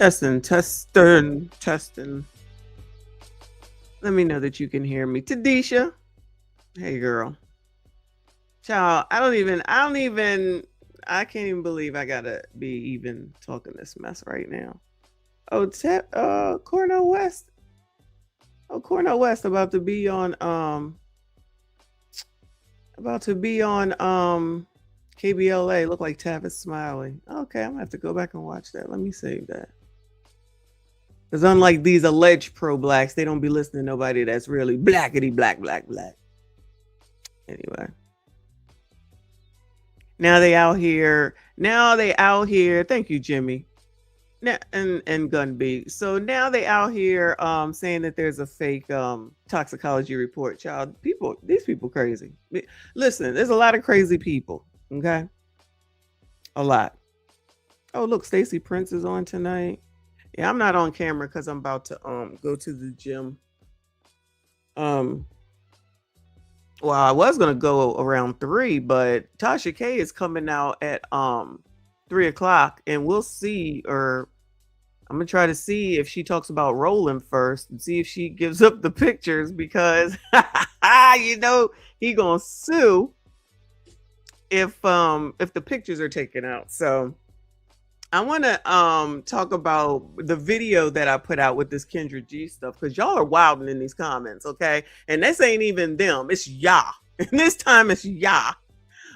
Testing. Let me know that you can hear me. Tadisha. Hey, girl. Child, I can't even believe I gotta be even talking this mess right now. Oh, Cornell West. Oh, Cornell West about to be on KBLA. Look like Tavis Smiley. Okay, I'm gonna have to go back and watch that. Let me save that. Because unlike these alleged pro-blacks, they don't be listening to nobody that's really blackity black. Anyway. Now they out here. Thank you, Jimmy. Now, and Gun B. So now they out here saying that there's a fake toxicology report. Child, these people crazy. Listen, there's a lot of crazy people. Okay. A lot. Oh, look, Stacey Prince is on tonight. Yeah, I'm not on camera because I'm about to go to the gym. Well, I was gonna go around 3, but Tasha K is coming out at 3:00, and we'll see. Or I'm gonna try to see if she talks about rolling first and see if she gives up the pictures, because you know he gonna sue if the pictures are taken out. So I want to talk about the video that I put out with this Kendra G stuff, because y'all are wilding in these comments, okay? And this ain't even them, it's y'all. And this time it's y'all.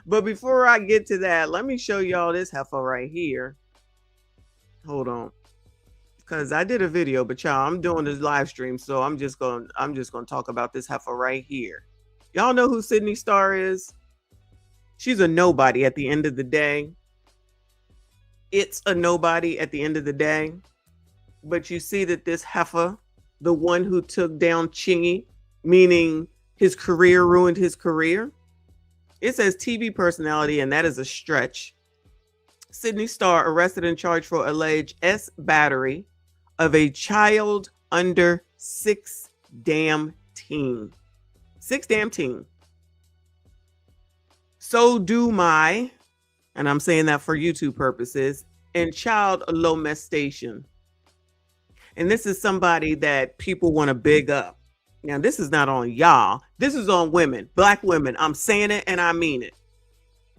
But before I get to that, let me show y'all this heifer right here. Hold on, because I did a video, but y'all, I'm doing this live stream, so I'm just gonna talk about this heifer right here. Y'all know who Sydney Starr is? She's a nobody at the end of the day. It's a nobody at the end of the day. But you see that this heifer, the one who took down Chingy, meaning his career, ruined his career. It says TV personality, and that is a stretch. Sydney Starr arrested and charged for alleged battery of a child under 6 damn teen. 6 damn teen. So do my, and I'm saying that for YouTube purposes, and child molestation. And this is somebody that people want to big up. Now, this is not on y'all. This is on women, black women. I'm saying it and I mean it.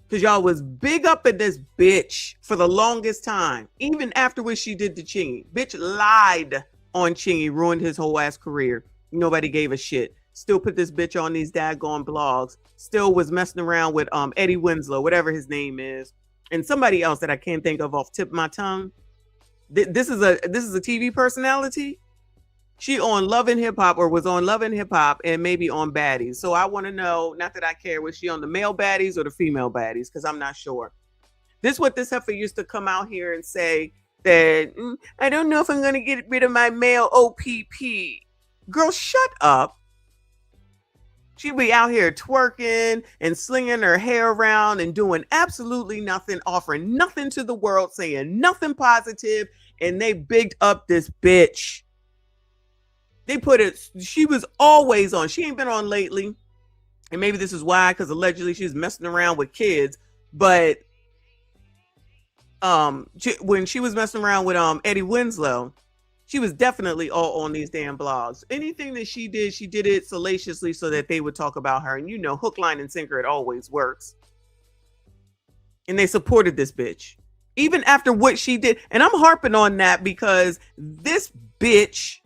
Because y'all was big up at this bitch for the longest time. Even after what she did to Chingy. Bitch lied on Chingy, ruined his whole ass career. Nobody gave a shit. Still put this bitch on these daggone blogs. Still was messing around with Eddie Winslow, whatever his name is. And somebody else that I can't think of off the tip of my tongue. This is a TV personality. She on Love and Hip Hop, or was on Love and Hip Hop, and maybe on Baddies. So I want to know, not that I care, was she on the male baddies or the female baddies? Because I'm not sure. This is what this heifer used to come out here and say, that I don't know if I'm going to get rid of my male OPP. Girl, shut up. She'd be out here twerking and slinging her hair around and doing absolutely nothing, offering nothing to the world, saying nothing positive, and they bigged up this bitch. They put it, she was always on. She ain't been on lately. And maybe this is why, because allegedly she's messing around with kids. But when she was messing around with Eddie Winslow, she was definitely all on these damn blogs. Anything that she did it salaciously so that they would talk about her. And you know, hook, line, and sinker, it always works. And they supported this bitch. Even after what she did. And I'm harping on that because this bitch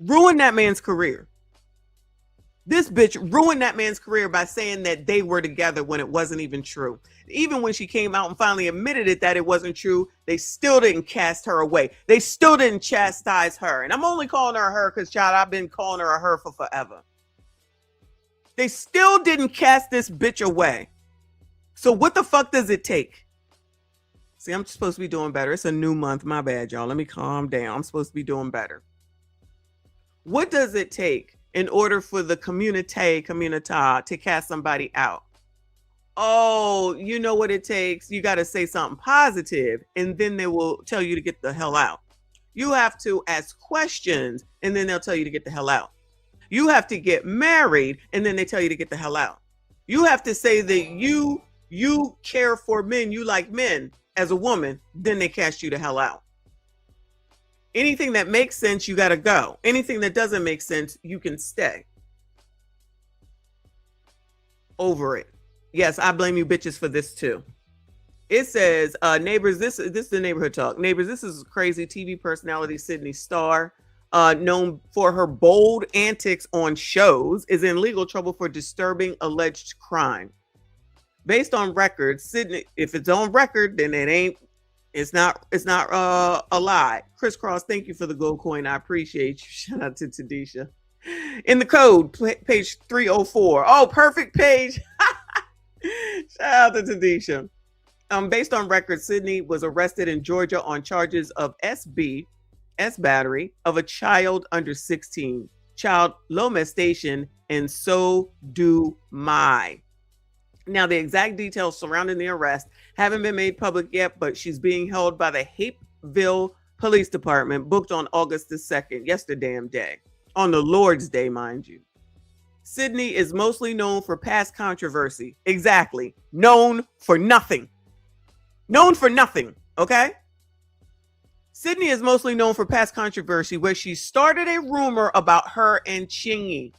ruined that man's career. This bitch ruined that man's career by saying that they were together when it wasn't even true. Even when she came out and finally admitted it that it wasn't true, they still didn't cast her away. They still didn't chastise her. And I'm only calling her because, child, I've been calling her a her for forever. They still didn't cast this bitch away. So what the fuck does it take? See, I'm supposed to be doing better. It's a new month. My bad, y'all. Let me calm down. I'm supposed to be doing better. What does it take in order for the community to cast somebody out? Oh, you know what it takes? You got to say something positive, and then they will tell you to get the hell out. You have to ask questions, and then they'll tell you to get the hell out. You have to get married, and then they tell you to get the hell out. You have to say that you care for men, you like men as a woman, then they cast you the hell out. Anything that makes sense, you got to go. Anything that doesn't make sense, you can stay. Over it. Yes, I blame you bitches for this too. It says, neighbors, this is the neighborhood talk. Neighbors, this is crazy TV personality Sydney Starr, known for her bold antics on shows, is in legal trouble for disturbing alleged crime. Based on records, Sydney, if it's on record, then it's not a lie. Crisscross, thank you for the gold coin. I appreciate you. Shout out to Tadisha. In the code, page 304. Oh, perfect page. Shout out to Tadisha. Based on records, Sydney was arrested in Georgia on charges of S battery of a child under 16, child molestation, and so do my. Now, the exact details surrounding the arrest haven't been made public yet, but she's being held by the Hapeville Police Department, booked on August the 2nd, yesterday, on the Lord's Day, mind you. Sydney is mostly known for past controversy. Exactly. Known for nothing. Known for nothing, okay? Sydney is mostly known for past controversy where she started a rumor about her and Chingy,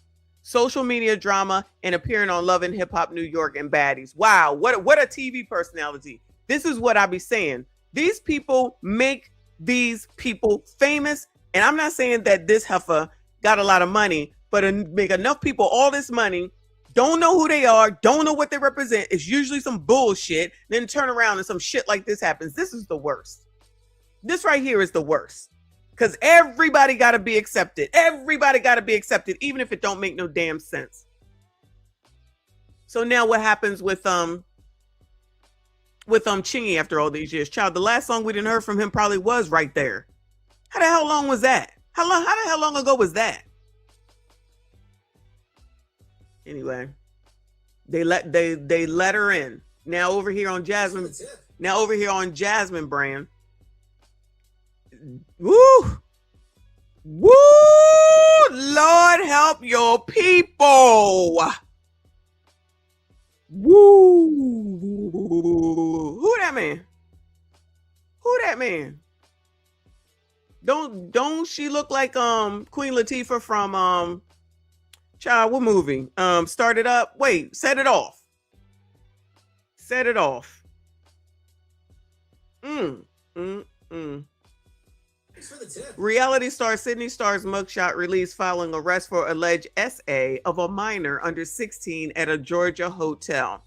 social media drama, and appearing on Love and Hip Hop New York and Baddies. Wow, what a TV personality. This is what I be saying. These people make these people famous, and I'm not saying that this heifer got a lot of money, but make enough people all this money, don't know who they are, don't know what they represent. It's usually some bullshit, then turn around and some shit like this happens. This is the worst. This right here is the worst. Because everybody got to be accepted. Everybody got to be accepted, even if it don't make no damn sense. So now what happens with Chingy after all these years? Child, the last song we didn't hear from him probably was Right There. How the hell long was that? How the hell long ago was that? Anyway, they let her in. Now over here on Jasmine brand. Woo! Woo! Lord help your people. Woo! Who that man? Who that man? Don't she look like Queen Latifah from child, what movie? Start It Up. Wait, Set It Off. Set It Off. Reality star Sydney Starr's mugshot released following arrest for alleged SA of a minor under 16 at a Georgia hotel.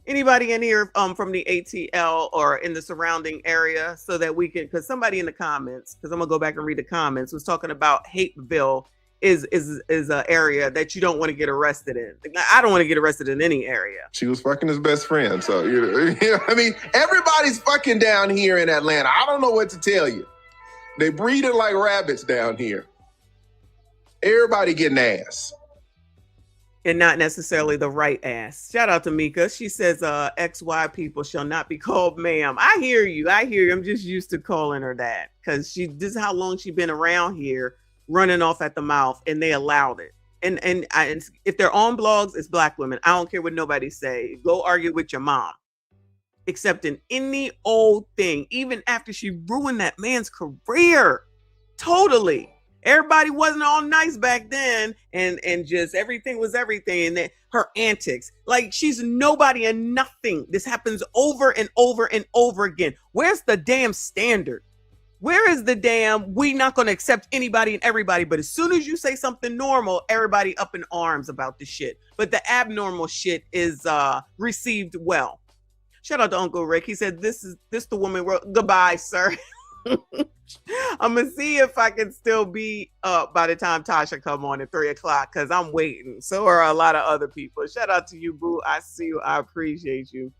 Anybody in here from the ATL or in the surrounding area, so that we can, because somebody in the comments, because I'm gonna go back and read the comments, was talking about Hapeville is an area that you don't want to get arrested in. I don't want to get arrested in any area. She was fucking his best friend, so you know, I mean, everybody's fucking down here in Atlanta. I don't know what to tell you. They breeding like rabbits down here. Everybody getting ass. And not necessarily the right ass. Shout out to Mika. She says, XY people shall not be called ma'am. I hear you. I'm just used to calling her that because this is how long she's been around here, running off at the mouth, and they allowed it. And if they're on blogs, it's Black women. I don't care what nobody say. Go argue with your mom. Accepting any old thing, even after she ruined that man's career. Totally. Everybody wasn't all nice back then, and just everything was everything. And then her antics, like she's nobody and nothing. This happens over and over and over again. Where's the damn standard? Where is the damn, we not going to accept anybody and everybody, but as soon as you say something normal, everybody up in arms about the shit. But the abnormal shit is received well. Shout out to Uncle Rick. He said, this the woman wrote, goodbye, sir. I'm gonna see if I can still be up by the time Tasha come on at 3:00, because I'm waiting. So are a lot of other people. Shout out to you, boo. I see you. I appreciate you.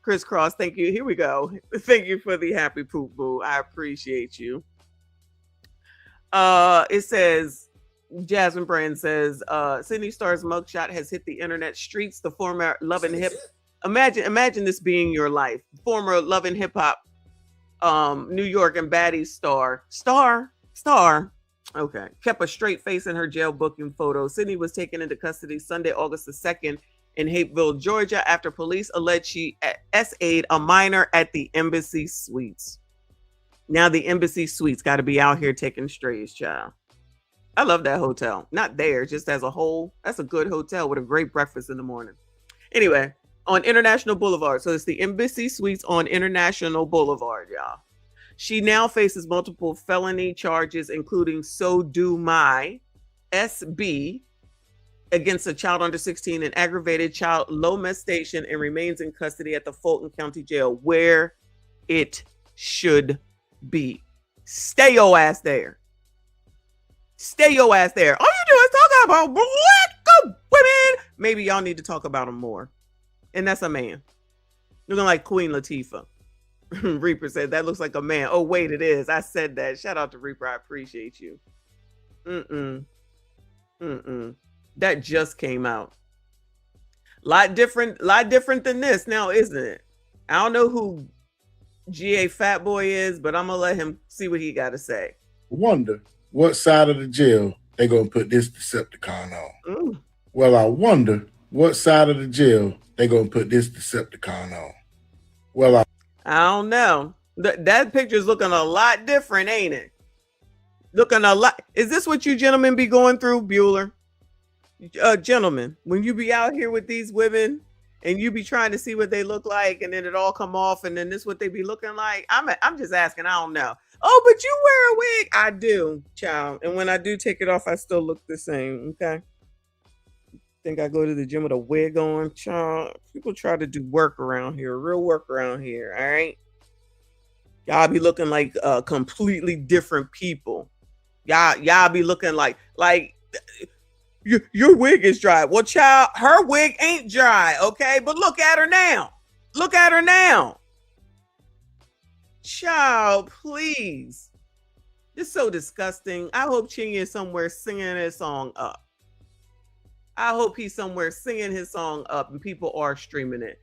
Crisscross, thank you. Here we go. Thank you for the happy poop, boo. I appreciate you. It says, Jasmine Brand says, Sydney Starr's mugshot has hit the internet streets. The former Love and Hip. Imagine this being your life. Former Love and Hip Hop New York and Baddies star. Okay. Kept a straight face in her jail booking photo. Sydney was taken into custody Sunday, August the 2nd in Hapeville, Georgia, after police alleged she SA'd a minor at the embassy suites. Now the Embassy Suites got to be out here taking strays, child. I love that hotel. Not there, just as a whole. That's a good hotel with a great breakfast in the morning. Anyway, on International Boulevard. So it's the Embassy Suites on International Boulevard, y'all. She now faces multiple felony charges, including so do my SB against a child under 16 and aggravated child molestation, and remains in custody at the Fulton County Jail, where it should be. Stay your ass there. Stay your ass there. All you do is talk about black women. Maybe y'all need to talk about them more. And that's a man. Looking like Queen Latifah. Reaper said, that looks like a man. Oh, wait, it is. I said that. Shout out to Reaper. I appreciate you. That just came out. Lot different than this now, isn't it? I don't know who GA Fat Boy is, but I'm going to let him see what he got to say. Wonder what side of the jail they going to put this Decepticon on. Well, I wonder what side of the jail they going to put this Decepticon on. Well, I don't know. That picture's looking a lot different, ain't it? Looking a lot. Is this what you gentlemen be going through, Bueller? Gentlemen, when you be out here with these women and you be trying to see what they look like, and then it all come off, and then this what they be looking like. I'm just asking. I don't know. Oh, but you wear a wig. I do, child. And when I do take it off, I still look the same. Okay. Think I go to the gym with a wig on, child. People try to do work around here, real work around here. All right. Y'all be looking like completely different people. Y'all be looking like your wig is dry. Well, child, her wig ain't dry, okay? But look at her now. Look at her now. Child, please. It's so disgusting. I hope Chingy is somewhere singing his song up. I hope he's somewhere singing his song up and people are streaming it.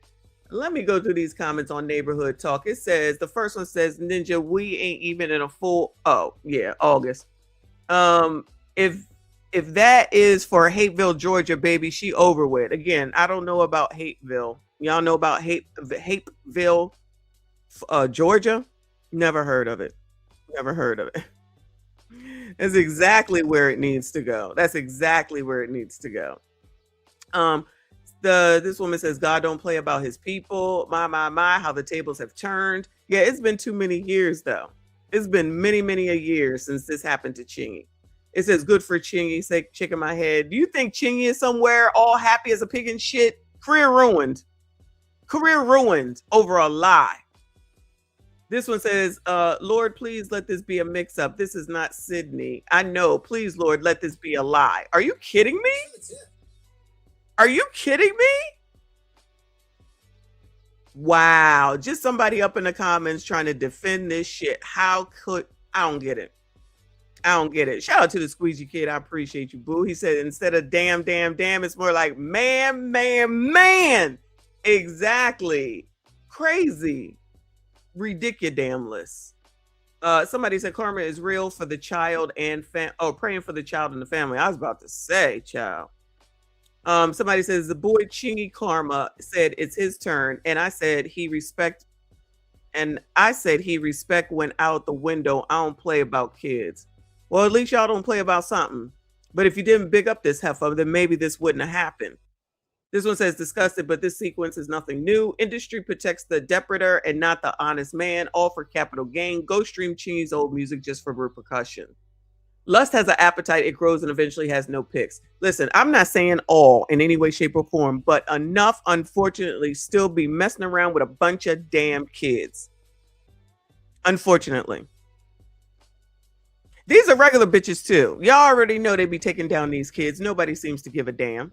Let me go through these comments on Neighborhood Talk. It says, the first one says, Ninja, we ain't even in a full, oh, yeah, August. If that is for Hateville, Georgia, baby, she over with. Again, I don't know about Hateville. Y'all know about Hateville, Georgia? Never heard of it. Never heard of it. That's exactly where it needs to go. That's exactly where it needs to go. This woman says, God don't play about his people. My, how the tables have turned. Yeah, it's been too many years, though. It's been many a years since this happened to Chingy. It says, good for Chingy, say chicken my head. Do you think Chingy is somewhere all happy as a pig in shit? Career ruined. Career ruined over a lie. This one says, Lord, please let this be a mix-up. This is not Sydney. I know. Please, Lord, let this be a lie. Are you kidding me? Are you kidding me? Wow. Just somebody up in the comments trying to defend this shit. How could... I don't get it. I don't get it. Shout out to the Squeegee Kid. I appreciate you, boo. He said, instead of damn, it's more like man. Exactly. Crazy. Ridiculous. Somebody said karma is real for the child and praying for the child and the family. I was about to say, child. Somebody says the boy Chingy Karma said it's his turn, and I said he respect went out the window. I don't play about kids. Well, at least y'all don't play about something. But if you didn't big up this heifer, then maybe this wouldn't have happened. This one says disgusted, but this sequence is nothing new. Industry protects the depredator and not the honest man, all for capital gain. Go stream Chingy's old music just for repercussion. Lust has an appetite, it grows and eventually has no picks. Listen, I'm not saying all in any way, shape, or form, but enough, unfortunately, still be messing around with a bunch of damn kids. Unfortunately. These are regular bitches too. Y'all already know they be taking down these kids. Nobody seems to give a damn.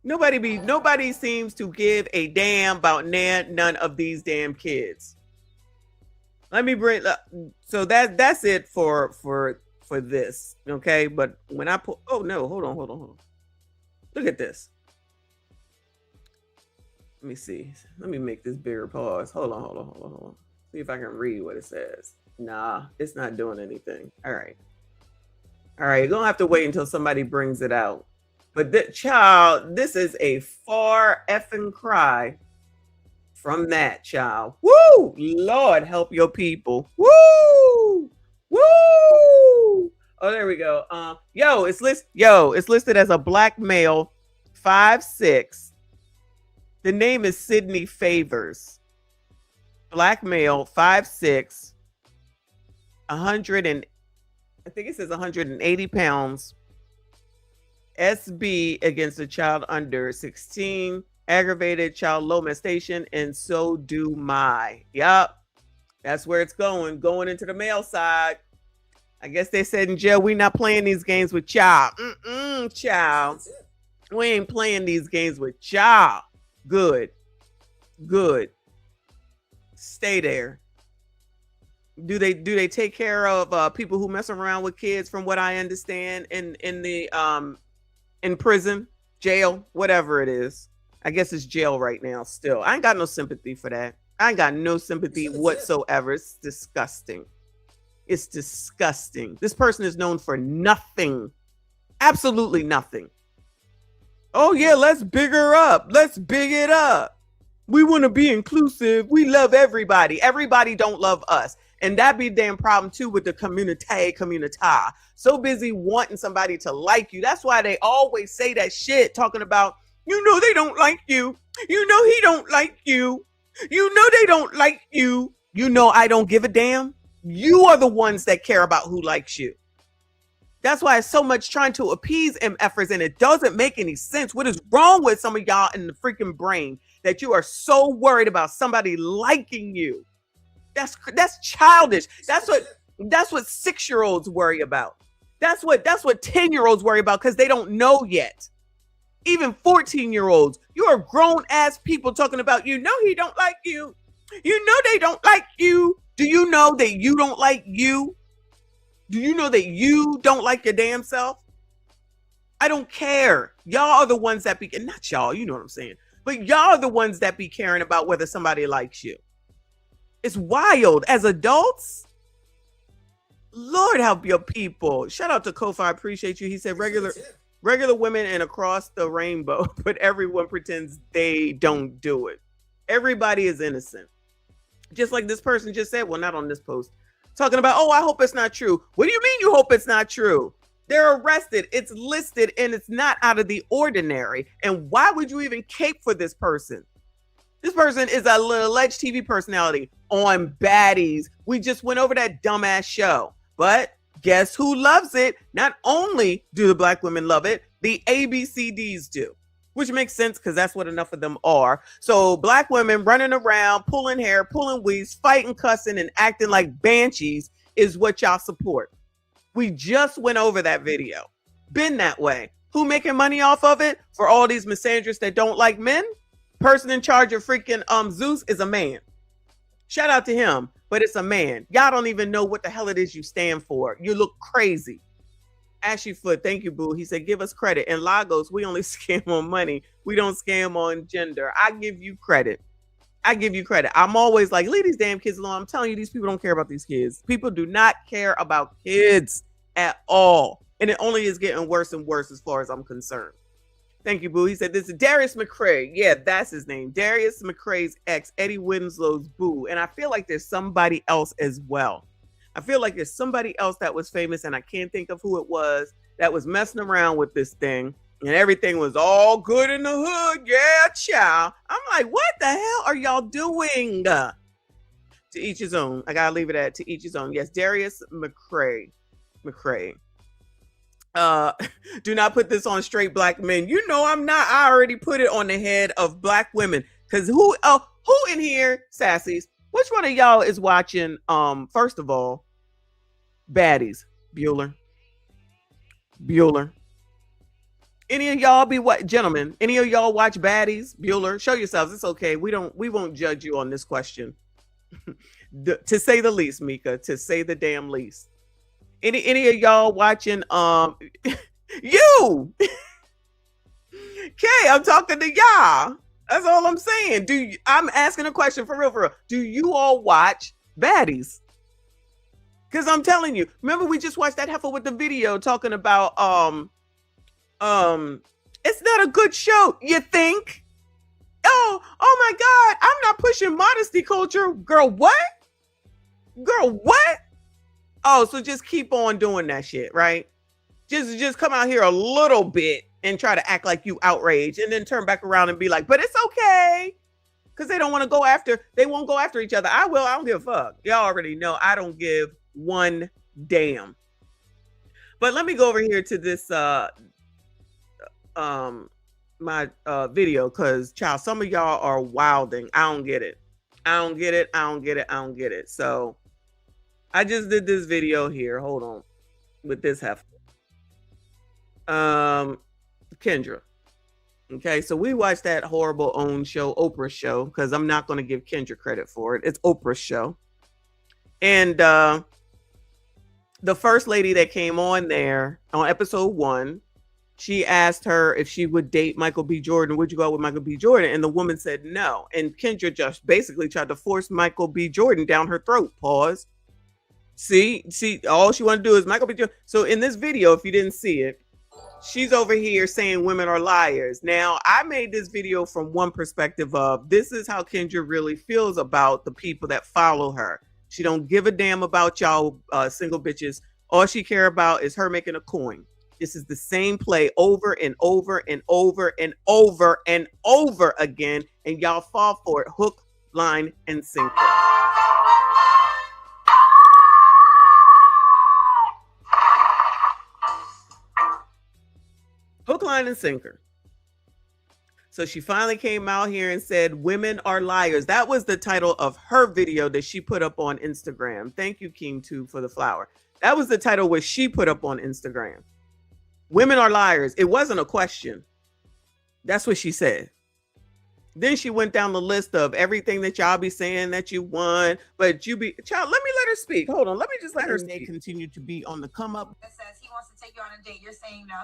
Nobody seems to give a damn about none of these damn kids. Let me bring so that's it for this, okay? But when I put hold on. Look at this. Let me see. Let me make this bigger. Pause. Hold on. See if I can read what it says. Nah, it's not doing anything. All right. You're gonna have to wait until somebody brings it out. But child, this is a far effing cry from that, child. Woo! Lord, help your people. Woo! Woo! Oh, there we go. It's listed as a black male, 5'6". The name is Sydney Favors. Black male, 5'6", 100 and I think it says 180 pounds. SB against a child under 16, aggravated child molestation, and so do my. Yup. That's where it's going into the male side. I guess they said in jail, we not playing these games with y'all. Child. We ain't playing these games with y'all. Good. Stay there. Do they take care of people who mess around with kids, from what I understand, in prison, jail, whatever it is? I guess it's jail right now still. I ain't got no sympathy for that. I ain't got no sympathy whatsoever. It's disgusting. It's disgusting. This person is known for nothing. Absolutely nothing. Oh yeah, let's big her up. Let's big it up. We want to be inclusive. We love everybody. Everybody don't love us. And that be the damn problem too with the community. So busy wanting somebody to like you. That's why they always say that shit, talking about, they don't like you. He don't like you. They don't like you. I don't give a damn. You are the ones that care about who likes you. That's why it's so much trying to appease MFers, and it doesn't make any sense. What is wrong with some of y'all in the freaking brain that you are so worried about somebody liking you? That's childish. That's what 6-year-olds worry about. That's what 10-year-olds worry about, because they don't know yet. Even 14-year-olds, you are grown ass people talking about, he don't like you. They don't like you. Do you know that you don't like you? Do you know that you don't like your damn self? I don't care. Y'all are the ones that be, not y'all, you know what I'm saying, but y'all are the ones that be caring about whether somebody likes you. It's wild. As adults, Lord help your people. Shout out to Kofi, I appreciate you. He said regular women and across the rainbow, but everyone pretends they don't do it. Everybody is innocent. Just like this person just said, well, not on this post, talking about, I hope it's not true. What do you mean you hope it's not true? They're arrested. It's listed, and it's not out of the ordinary. And why would you even cape for this person? This person is an alleged TV personality on Baddies. We just went over that dumbass show. But guess who loves it? Not only do the black women love it, the ABCDs do. Which makes sense, because that's what enough of them are. So black women running around, pulling hair, pulling weaves, fighting, cussing, and acting like banshees is what y'all support. We just went over that video. Been that way. Who making money off of it? For all these misandrists that don't like men? Person in charge of freaking Zeus is a man. Shout out to him, but it's a man. Y'all don't even know what the hell it is you stand for. You look crazy. Ashy Foot, thank you, boo. He said, give us credit. In Lagos, we only scam on money. We don't scam on gender. I give you credit. I'm always like, leave these damn kids alone. I'm telling you, these people don't care about these kids. People do not care about kids at all. And it only is getting worse and worse as far as I'm concerned. Thank you, boo. He said, this is Darius McCray. Yeah, that's his name. Darius McCray's ex, Eddie Winslow's boo. And I feel like there's somebody else as well. I feel like there's somebody else that was famous, and I can't think of who it was, that was messing around with this thing, and everything was all good in the hood. Yeah, child. I'm like, what the hell are y'all doing? To each his own. I gotta leave it at to each his own. Yes, Darius McCray. Do not put this on straight black men. I'm not. I already put it on the head of black women. Because who in here, sassies, which one of y'all is watching, first of all, Baddies? Bueller. Any of y'all gentlemen, any of y'all watch Baddies? Bueller, show yourselves. It's okay. We won't judge you on this question. To say the least, Mika, to say the damn least. Any of y'all watching, you? Okay, I'm talking to y'all. That's all I'm saying. I'm asking a question for real. Do you all watch Baddies? Because I'm telling you, remember we just watched that heifer with the video talking about it's not a good show. You think? Oh my God, I'm not pushing modesty culture. Girl, what? Girl, what? Oh, so just keep on doing that shit, right? Just come out here a little bit and try to act like you outraged and then turn back around and be like, but it's okay. Because they don't want to go after, they won't go after each other. I will, I don't give a fuck. Y'all already know I don't give one damn. But let me go over here to this my video, because child, some of y'all are wilding. I don't get it. I don't get it. I don't get it. I don't get it. So I just did this video here. Hold on. With this heifer. Kendra. Okay, so we watched that horrible OWN show, Oprah show, because I'm not going to give Kendra credit for it. It's Oprah's show. And the first lady that came on there on episode 1, she asked her if she would date Michael B. Jordan. Would you go out with Michael B. Jordan? And the woman said no. And Kendra just basically tried to force Michael B. Jordan down her throat. Pause. See, all she wanted to do is Michael B. Jordan. So in this video, if you didn't see it, she's over here saying women are liars. Now, I made this video from one perspective of this is how Kendra really feels about the people that follow her. She don't give a damn about y'all single bitches. All she care about is her making a coin. This is the same play over and over and over and over and over again. And y'all fall for it hook, line, and sinker. Hook, line, and sinker. So she finally came out here and said, women are liars. That was the title of her video that she put up on Instagram. Thank you, King 2, for the flower. That was the title where she put up on Instagram. Women are liars. It wasn't a question. That's what she said. Then she went down the list of everything that y'all be saying that you want, but you be, child, let me let her speak. Hold on. Let me just let her speak. They continue to be on the come up. That says he wants to take you on a date. You're saying no?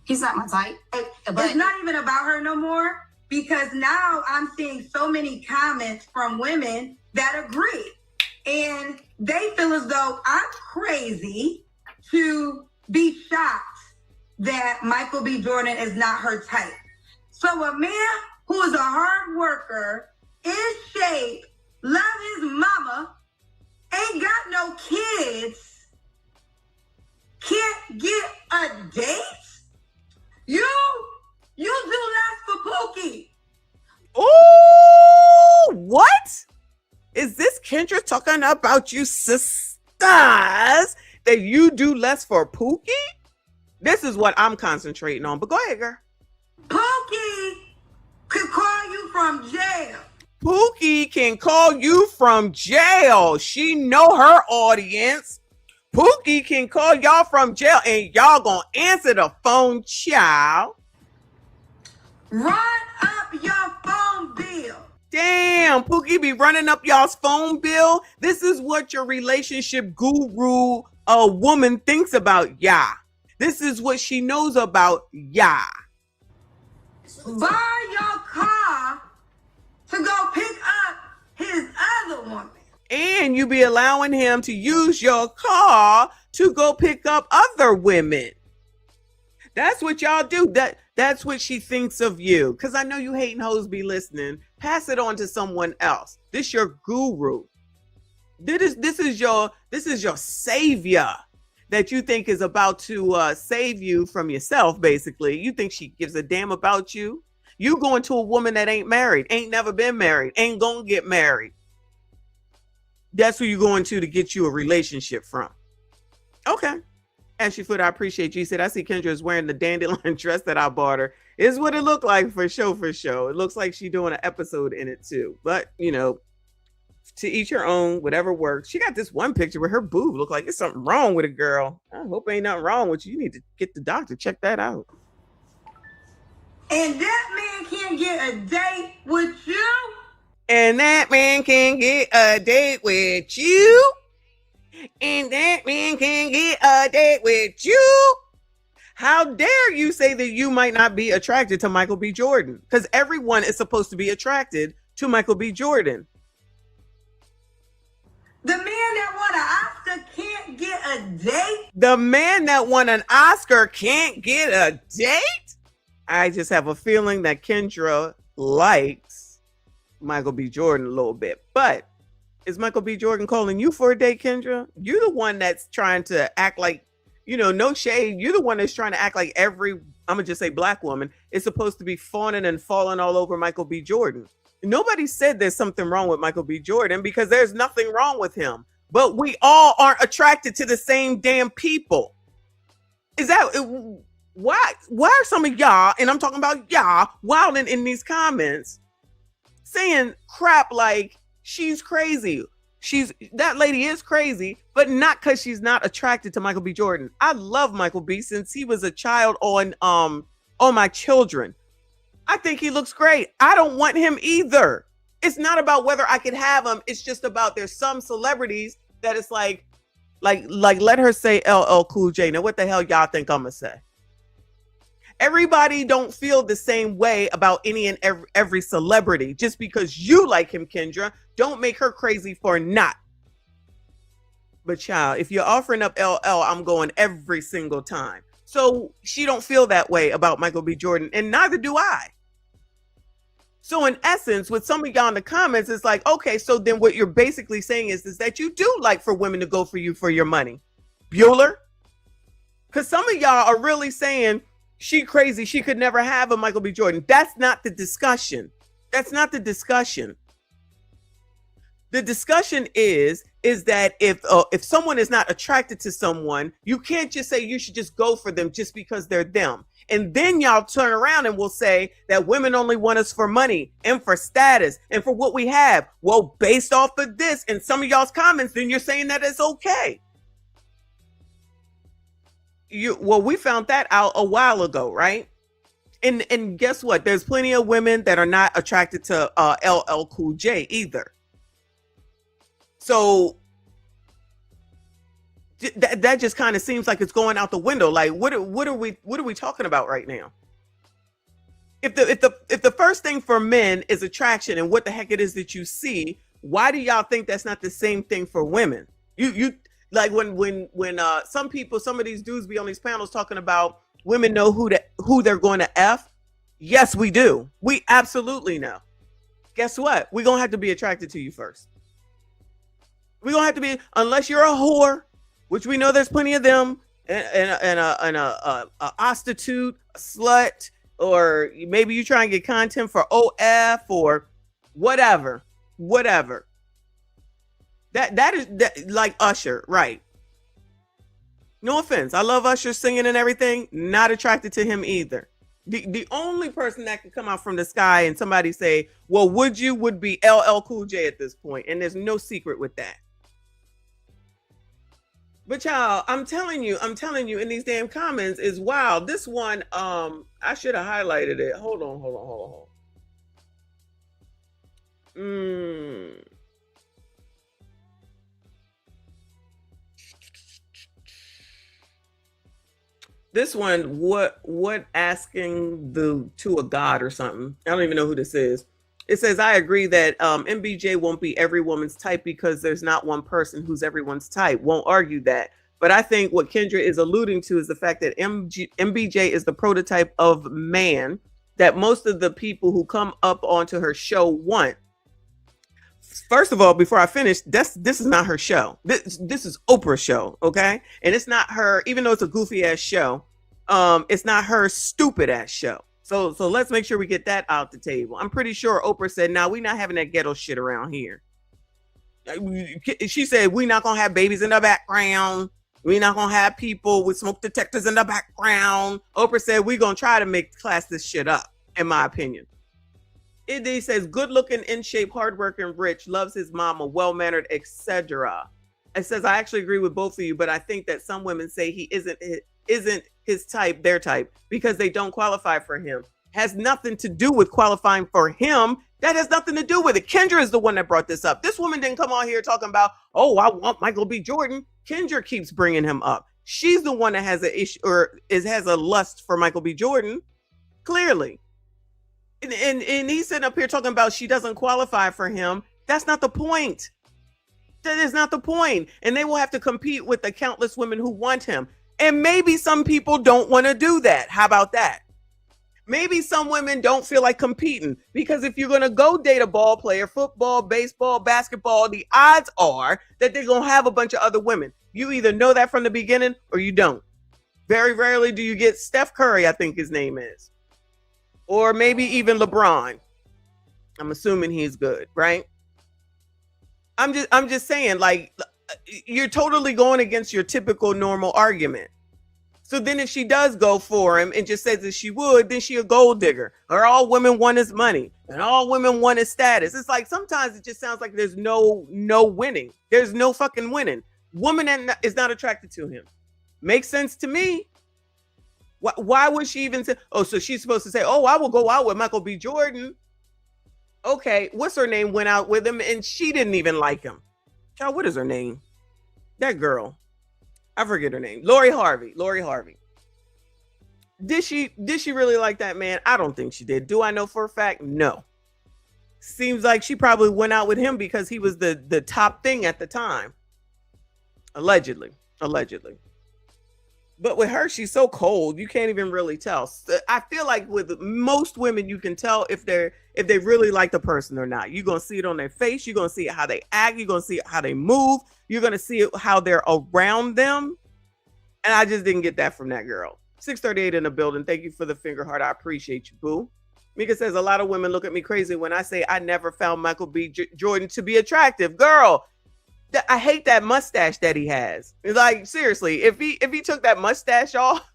He's not my type. It's not even about her no more, because now I'm seeing so many comments from women that agree. And they feel as though I'm crazy to be shocked that Michael B. Jordan is not her type. So a man who is a hard worker, in shape, love his mama, ain't got no kids, can't get a date? You do less for Pookie. Oh, what? Is this Kendra talking about you sisters that you do less for Pookie? This is what I'm concentrating on, but go ahead, girl. Pookie could call you from jail. Pookie can call you from jail. She know her audience. Pookie can call y'all from jail and y'all gonna answer the phone, child. Run up your phone bill. Damn, Pookie be running up y'all's phone bill. This is what your relationship guru, a woman, thinks about ya. This is what she knows about ya. Buy your car to go pick up his other woman. And you be allowing him to use your car to go pick up other women. That's what y'all do. That's what she thinks of you. Because I know you hating hoes be listening. Pass it on to someone else. This your guru. This is your savior that you think is about to save you from yourself, basically. You think she gives a damn about you? You going to a woman that ain't married, ain't never been married, ain't gonna get married. That's who you're going to get you a relationship from. Okay. Ashley Foot, I appreciate you. He said, I see Kendra is wearing the dandelion dress that I bought her. Is what it looked like for show. It looks like she's doing an episode in it too. But, you know, to each her own, whatever works. She got this one picture where her boob look like there's something wrong with a girl. I hope ain't nothing wrong with you. You need to get the doctor, check that out. And that man can't get a date with you? And that man can get a date with you. And that man can get a date with you. How dare you say that you might not be attracted to Michael B. Jordan? Because everyone is supposed to be attracted to Michael B. Jordan. The man that won an Oscar can't get a date? The man that won an Oscar can't get a date? I just have a feeling that Kendra likes Michael B. Jordan a little bit. But is Michael B. Jordan calling you for a date, Kendra? You're the one that's trying to act like, no shade. You're the one that's trying to act like every, I'm going to just say black woman, is supposed to be fawning and falling all over Michael B. Jordan. Nobody said there's something wrong with Michael B. Jordan, because there's nothing wrong with him. But we all aren't attracted to the same damn people. Is that why are some of y'all, and I'm talking about y'all, wilding in these comments saying crap like she's crazy? That lady is crazy, but not because she's not attracted to Michael B. Jordan. I love Michael B. since he was a child on My Children. I think he looks great. I don't want him either. It's not about whether I could have him. It's just about there's some celebrities that it's like let her say LL Cool J. Now, what the hell y'all think I'm gonna say? Everybody don't feel the same way about any and every celebrity. Just because you like him, Kendra, don't make her crazy for not. But child, if you're offering up LL, I'm going every single time. So she don't feel that way about Michael B. Jordan, and neither do I. So in essence, with some of y'all in the comments, it's like, okay, so then what you're basically saying is that you do like for women to go for you for your money. Bueller? Because some of y'all are really saying she crazy, she could never have a Michael B. Jordan. That's not the discussion. That's not the discussion. The discussion is that if someone is not attracted to someone, you can't just say you should just go for them just because they're them. And then y'all turn around and will say that women only want us for money and for status and for what we have. Well, based off of this and some of y'all's comments, then you're saying that it's okay. We found that out a while ago, right? And guess what? There's plenty of women that are not attracted to LL Cool J either. So that just kind of seems like it's going out the window. Like, what are we talking about right now? If the first thing for men is attraction and what the heck it is that you see, why do y'all think that's not the same thing for women? You like when some of these dudes be on these panels talking about women know who they're going to F. Yes, we do. We absolutely know. Guess what? We're gonna have to be attracted to you first. We're gonna have to be, unless you're a whore, which we know there's plenty of them, and a prostitute, a slut, or maybe you try and get content for OF or whatever. That is like Usher, right? No offense, I love Usher singing and everything. Not attracted to him either. The only person that could come out from the sky and somebody say, "Well, would be LL Cool J at this point," and there's no secret with that. But y'all, I'm telling you in these damn comments is wild. This one, I should have highlighted it. Hold on. This one, what asking to a god or something. I don't even know who this is. It says, I agree that MBJ won't be every woman's type because there's not one person who's everyone's type. Won't argue that. But I think what Kendra is alluding to is the fact that MBJ is the prototype of man that most of the people who come up onto her show want. First of all, before I finish, this is not her show. This is Oprah's show, okay? And it's not her, even though it's a goofy ass show, it's not her stupid ass show. So let's make sure we get that out the table. I'm pretty sure Oprah said, "Nah, we're not having that ghetto shit around here." She said, "We're not gonna have babies in the background. We're not gonna have people with smoke detectors in the background." Oprah said, "We're gonna try to class this shit up," in my opinion. It says, "Good looking, in shape, hardworking, rich, loves his mama, well mannered, etc." It says, "I actually agree with both of you, but I think that some women say he isn't his type, their type, because they don't qualify for him." Has nothing to do with qualifying for him. That has nothing to do with it. Kendra is the one that brought this up. This woman didn't come on here talking about, "Oh, I want Michael B. Jordan." Kendra keeps bringing him up. She's the one that has an issue or has a lust for Michael B. Jordan, clearly. And he's sitting up here talking about she doesn't qualify for him. That's not the point. That is not the point. And they will have to compete with the countless women who want him. And maybe some people don't want to do that. How about that? Maybe some women don't feel like competing, because if you're going to go date a ball player, football, baseball, basketball, the odds are that they're going to have a bunch of other women. You either know that from the beginning or you don't. Very rarely do you get Steph Curry, I think his name is, or maybe even LeBron. I'm assuming he's good, right? I'm just saying, like, you're totally going against your typical normal argument. So then if she does go for him and just says that she would, then she a gold digger, or all women want is money and all women want is status. It's like, sometimes it just sounds like there's no winning. There's no fucking winning. Woman is not attracted to him. Makes sense to me. Why would she even say, oh, so she's supposed to say, oh, I will go out with Michael B. Jordan. Okay, what's her name? Went out with him and she didn't even like him. Child, what is her name? That girl. I forget her name. Lori Harvey. Did she really like that man? I don't think she did. Do I know for a fact? No. Seems like she probably went out with him because he was the top thing at the time. Allegedly. But with her, she's so cold, you can't even really tell. I feel like with most women, you can tell if they really like the person or not. You're going to see it on their face. You're going to see how they act. You're going to see how they move. You're going to see how they're around them. And I just didn't get that from that girl. 638 in the building. Thank you for the finger heart. I appreciate you, boo. Mika says, a lot of women look at me crazy when I say I never found Michael B. Jordan to be attractive. Girl, I hate that mustache that he has. It's like, seriously, if he took that mustache off,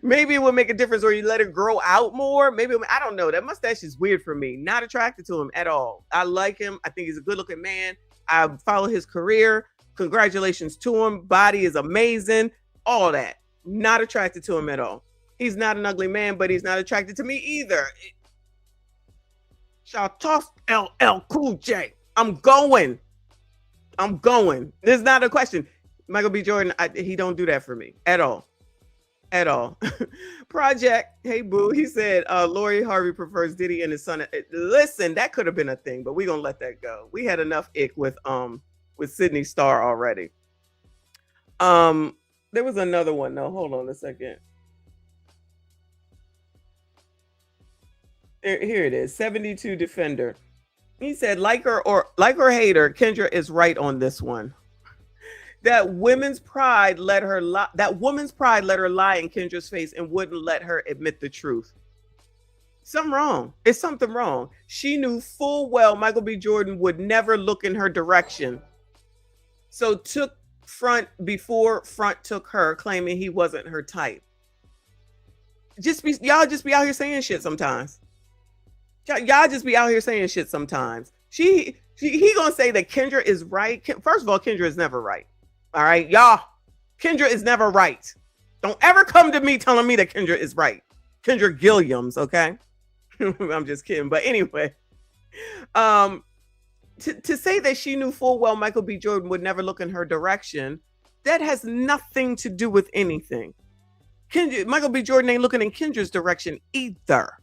maybe it would make a difference, or you let it grow out more. Maybe, I don't know. That mustache is weird for me. Not attracted to him at all. I like him. I think he's a good looking man. I follow his career. Congratulations to him. Body is amazing. All that. Not attracted to him at all. He's not an ugly man, but he's not attracted to me either. Y'all toss LL Cool J. I'm going. There's not a question. Michael B. Jordan, he don't do that for me at all. Project, hey boo, he said Lori Harvey prefers Diddy and his son. Listen, that could have been a thing, but we're gonna let that go. We had enough ick with Sydney Starr already. There was another one though. Hold on a second. Here it is. 72 Defender. He said, like her hate her, Kendra is right on this one. That woman's pride let her lie. That woman's pride let her lie in Kendra's face and wouldn't let her admit the truth. Something wrong. It's something wrong. She knew full well Michael B. Jordan would never look in her direction. So took front before front took her, claiming he wasn't her type. Y'all just be out here saying shit sometimes. Y'all just be out here saying shit sometimes. He gonna say that Kendra is right. First of all, Kendra is never right. All right, y'all. Kendra is never right. Don't ever come to me telling me that Kendra is right. Kendra Gilliams, okay? I'm just kidding. But anyway, to say that she knew full well Michael B. Jordan would never look in her direction, that has nothing to do with anything. Michael B. Jordan ain't looking in Kendra's direction either.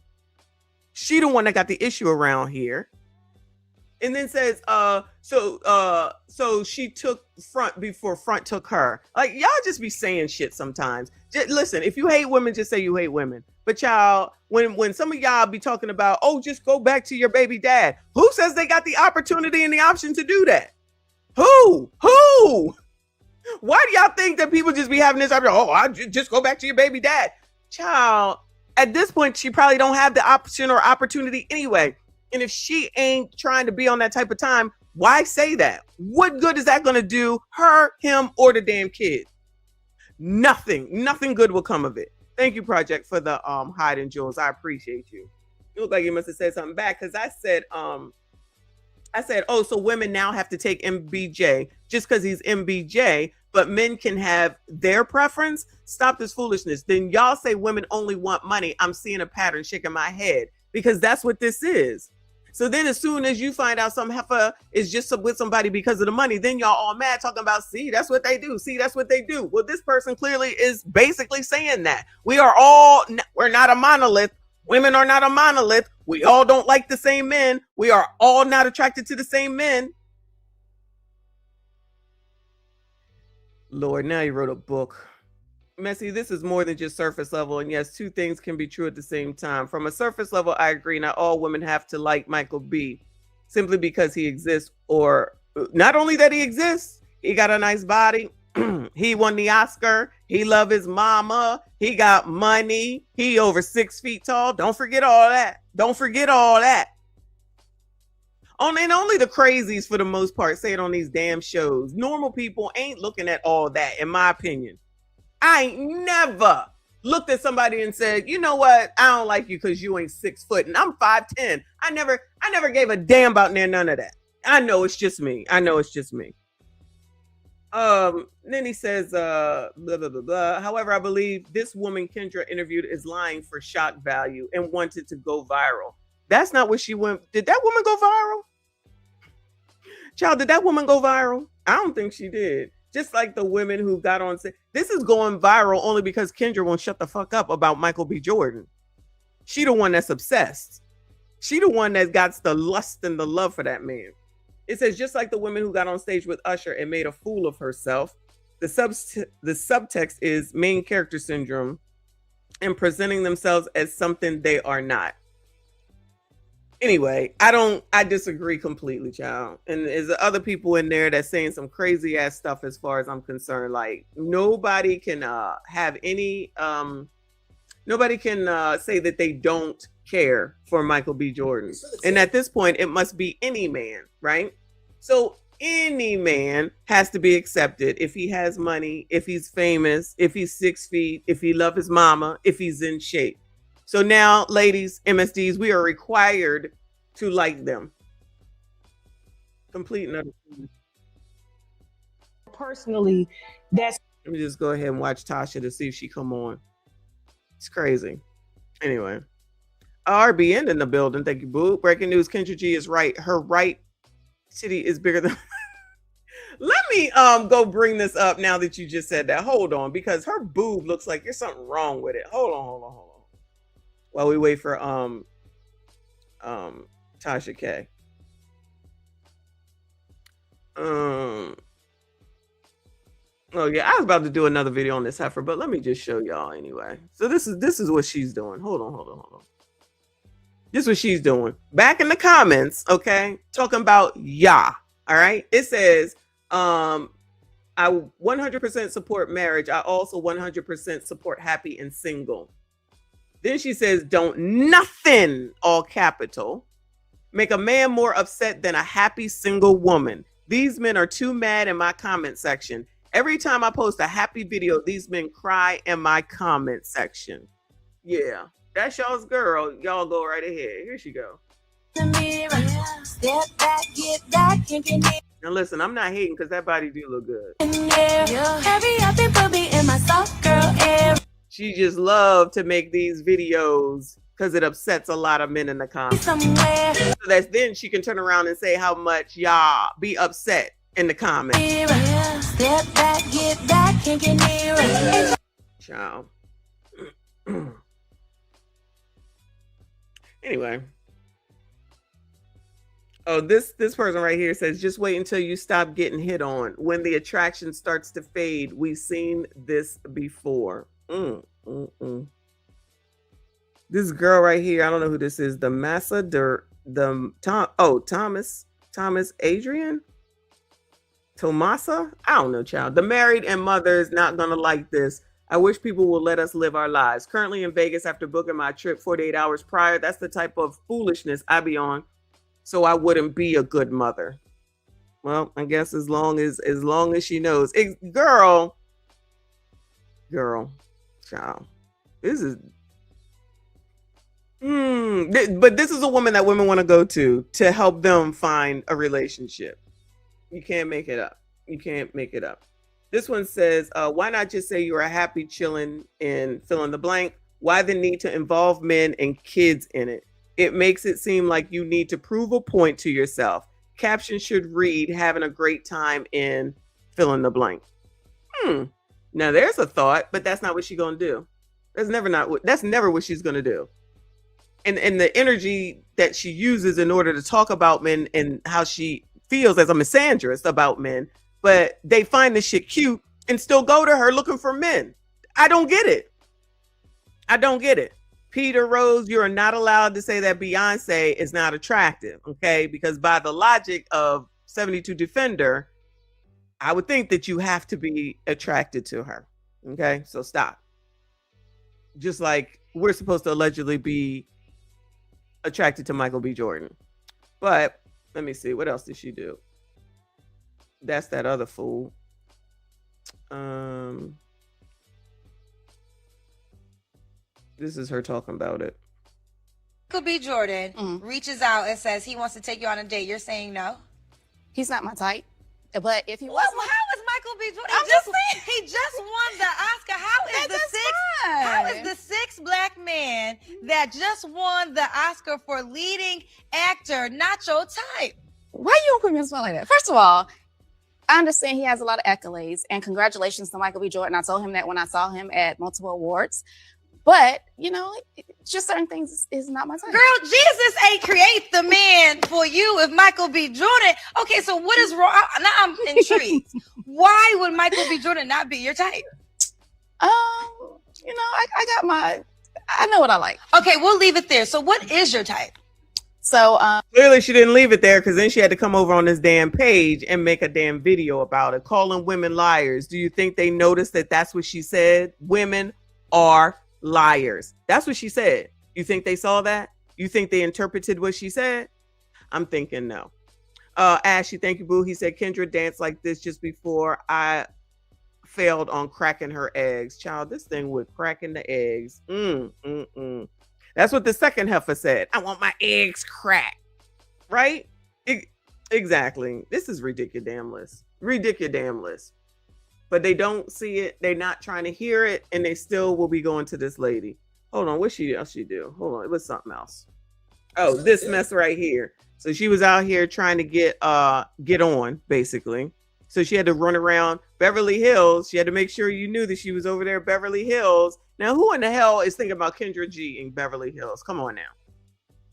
She the one that got the issue around here. And then says, so she took front before front took her. Like, y'all just be saying shit sometimes. Listen, if you hate women, just say you hate women. But y'all, when some of y'all be talking about, oh, just go back to your baby dad. Who says they got the opportunity and the option to do that? Who? Why do y'all think that people just be having this option? Oh, I just go back to your baby dad. Child, at this point, she probably don't have the option or opportunity anyway. And if she ain't trying to be on that type of time, why say that? What good is that going to do her, him, or the damn kid? Nothing good will come of it. Thank you, Project, for the hide and jewels. I appreciate you. You look like you must have said something back, because I said, oh, so women now have to take MBJ just because he's MBJ, but men can have their preference. Stop this foolishness. Then y'all say women only want money. I'm seeing a pattern shaking my head, because that's what this is. So then as soon as you find out some heifer is just with somebody because of the money, then y'all all mad talking about, see, that's what they do. See, that's what they do. Well, this person clearly is basically saying that. We're not a monolith. Women are not a monolith. We all don't like the same men. We are all not attracted to the same men. Lord, now you wrote a book. Messy, this is more than just surface level. And yes, two things can be true at the same time. From a surface level, I agree. Not all women have to like Michael B simply because he exists, or not only that he exists, he got a nice body. He won the Oscar. He love his mama. He got money. He over 6 feet tall. Don't forget all that. Don't forget all that. And only the crazies, for the most part, say it on these damn shows. Normal people ain't looking at all that, in my opinion. I ain't never looked at somebody and said, you know what? I don't like you because you ain't 6 foot and I'm 5'10". I never gave a damn about none of that. I know it's just me. I know it's just me. Then he says, blah, blah, blah, blah. However, I believe this woman Kendra interviewed is lying for shock value and wanted to go viral. That's not what she went. Did that woman go viral? Child, did that woman go viral? I don't think she did. Just like the women who got on. This is going viral only because Kendra won't shut the fuck up about Michael B. Jordan. She the one that's obsessed. She the one that got the lust and the love for that man. It says, just like the women who got on stage with Usher and made a fool of herself, the subtext is main character syndrome and presenting themselves as something they are not. Anyway, I disagree completely, child. And there's other people in there that's saying some crazy ass stuff as far as I'm concerned. Like, nobody can have any, nobody can say that they don't care for Michael B. Jordan. And at this point, it must be any man, right? So any man has to be accepted if he has money, if he's famous, if he's 6 feet, if he loves his mama, if he's in shape. So now, ladies, MSDs, we are required to like them. Complete another. Personally, that's. Let me just go ahead and watch Tasha to see if she come on. It's crazy. Anyway. RBN in the building. Thank you, boo. Breaking news. Kendra G is right. Her right titty is bigger than. Let me go bring this up now that you just said that. Hold on, because her boob looks like there's something wrong with it. Hold on. While we wait for Tasha K. Oh yeah, I was about to do another video on this heifer, but let me just show y'all anyway. So this is what she's doing. Hold on. This is what she's doing. Back in the comments, okay, talking about all right. It says, I 100% support marriage. I also 100% support happy and single. Then she says, don't nothing, all capital, make a man more upset than a happy single woman. These men are too mad in my comment section. Every time I post a happy video, these men cry in my comment section. Yeah, that's y'all's girl. Y'all go right ahead. Here she go. Now listen, I'm not hating because that body do look good. She just love to make these videos because it upsets a lot of men in the comments. So that's then she can turn around and say how much y'all be upset in the comments. Ciao. Anyway. Oh, this person right here says, just wait until you stop getting hit on. When the attraction starts to fade, we've seen this before. This girl right here, I don't know who this is. Thomas Adrian? Tomasa? I don't know, child. The married and mother is not going to like this. I wish people will let us live our lives. Currently in Vegas after booking my trip 48 hours prior. That's the type of foolishness I be on. So I wouldn't be a good mother. Well, I guess as long as she knows. Girl, child. This is but this is a woman that women want to go to help them find a relationship. You can't make it up. You can't make it up. This one says, why not just say you are happy chilling and fill in the blank? Why the need to involve men and kids in it? It makes it seem like you need to prove a point to yourself. Caption should read, having a great time in fill in the blank. Now there's a thought, but that's not what she's gonna do. That's never what she's gonna do. And the energy that she uses in order to talk about men and how she feels as a misandrist about men, but they find this shit cute and still go to her looking for men. I don't get it. I don't get it. Peter Rose, you are not allowed to say that Beyonce is not attractive, okay? Because by the logic of 72 Defender, I would think that you have to be attracted to her, okay? So stop. Just like we're supposed to allegedly be attracted to Michael B. Jordan. But let me see, what else did she do? That's that other fool. This is her talking about it. Michael B. Jordan reaches out and says he wants to take you on a date. You're saying no? He's not my type. But if he was, Well, how is Michael B. Jordan? He just won the Oscar. How is the sixth black man that just won the Oscar for leading actor not your type? why you don't put me on the spot like that? First of all, I understand he has a lot of accolades, and congratulations to Michael B. Jordan. I told him that when I saw him at multiple awards. But, you know, just certain things is not my type. Girl, Jesus ain't create the man for you if Michael B. Jordan. Okay, so what is wrong? Now I'm intrigued. Why would Michael B. Jordan not be your type? You know, I know what I like. Okay, we'll leave it there. So what is your type? So clearly she didn't leave it there, because then she had to come over on this damn page and make a damn video about it, calling women liars. Do you think they noticed that that's what she said? Women are liars. That's what she said. You think they saw that? You think they interpreted what she said? I'm thinking no. Ashley, thank you, boo. He said Kendra danced like this just before I failed on cracking her eggs. Child, this thing with cracking the eggs. That's what the second heifer said. I want my eggs cracked. Right? Exactly. This is ridiculous. Ridiculous. But they don't see it. They're not trying to hear it, and they still will be going to this lady. Hold on, what else she do? Hold on, it was something else. Oh, this mess right here. So she was out here trying to get on, basically. So she had to run around Beverly Hills. She had to make sure you knew that she was over there at Beverly Hills. Now, who in the hell is thinking about Kendra G in Beverly Hills? Come on now.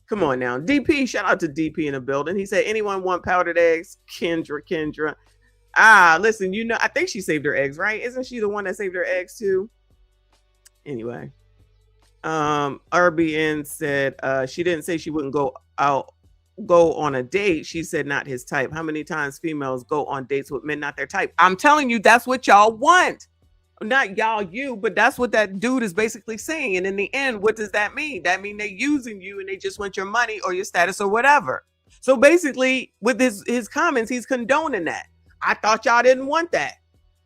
Come on now. DP, shout out to DP in the building. He said, anyone want powdered eggs? Kendra. Listen, you know, I think she saved her eggs, right? Isn't she the one that saved her eggs too? Anyway, RBN said she didn't say she wouldn't go on a date. She said not his type. How many times females go on dates with men not their type? I'm telling you, that's what y'all want. Not y'all, you, but that's what that dude is basically saying. And in the end, what does that mean? That means they're using you and they just want your money or your status or whatever. So basically, with his comments, he's condoning that. I thought y'all didn't want that.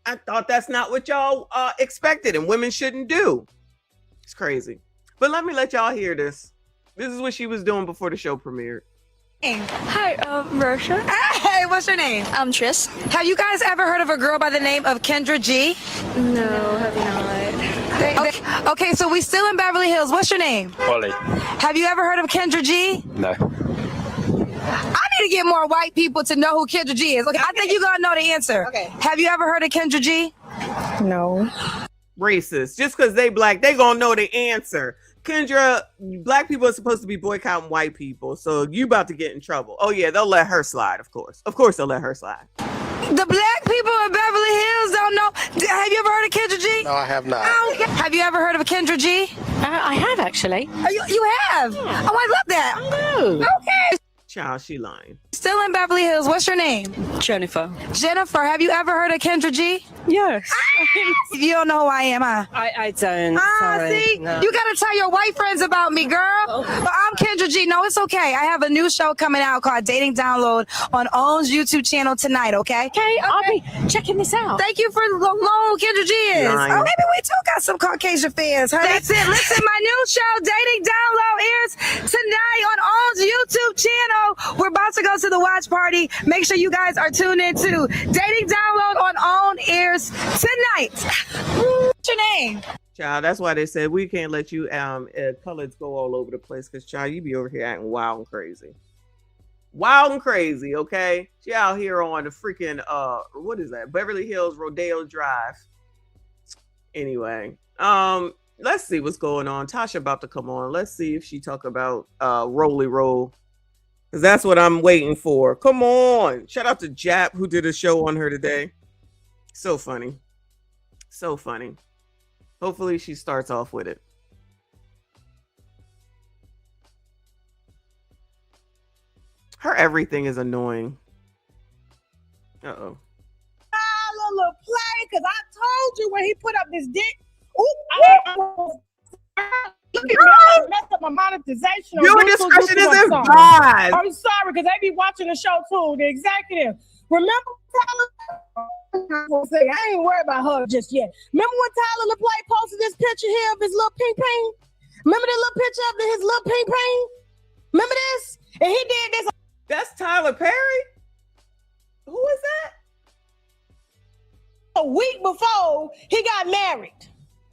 I thought that's not what y'all expected and women shouldn't do. It's crazy. But let me let y'all hear this. This is what she was doing before the show premiered. Hi, Rosha. Hey, what's your name? I'm Tris. Have you guys ever heard of a girl by the name of Kendra G? No, have not. Okay, so we still in Beverly Hills. What's your name? Ollie. Have you ever heard of Kendra G? No. I need to get more white people to know who Kendra G is. Okay, I think you're gonna know the answer. Okay. Have you ever heard of Kendra G? No. Racist. Just because they black, they gonna know the answer. Kendra, black people are supposed to be boycotting white people, so you about to get in trouble. Oh yeah, they'll let her slide, of course. Of course they'll let her slide. The black people in Beverly Hills don't know. Have you ever heard of Kendra G? No, I have not. Okay. Have you ever heard of Kendra G? I have actually. Oh, you have? Yeah. Oh, I love that. No. Okay. Child, she lying. Still in Beverly Hills. What's your name? Jennifer. Jennifer. Have you ever heard of Kendra G? Yes. You don't know who I am, huh? I don't. Sorry. See? No. You gotta tell your white friends about me, girl. Oh. But I'm Kendra G. No, it's okay. I have a new show coming out called Dating Download on OWN's YouTube channel tonight, okay? Okay, I'll be checking this out. Thank you for long Kendra G is. Lying. Oh, maybe we too got some Caucasian fans, huh? That's it. Listen, my new show, Dating Download, airs tonight on OWN's YouTube channel. We're about to go to the watch party. Make sure you guys are tuned in too. Dating Download on OWN airs tonight. What's your name? Child, that's why they said we can't let you colors go all over the place, because child, you be over here acting wild and crazy. Wild and crazy, okay? She out here on the freaking what is that? Beverly Hills Rodeo Drive. Anyway, let's see what's going on. Tasha about to come on. Let's see if she talk about Roly Roll. Because that's what I'm waiting for. Come on. Shout out to Jap, who did a show on her today. So funny. So funny. Hopefully she starts off with it. Her everything is annoying. Uh-oh. Little play, because I told you when he put up this dick. Look at me, I messed up my monetization. Your discretion is advised. I'm sorry, because they be watching the show too. The executive. Remember Tyler? I ain't worried about her just yet. Remember when Tyler LaPlay posted this picture here of his little ping ping? Remember that little picture of his little ping ping? Remember this? And he did this. That's Tyler Perry? Who is that? A week before he got married.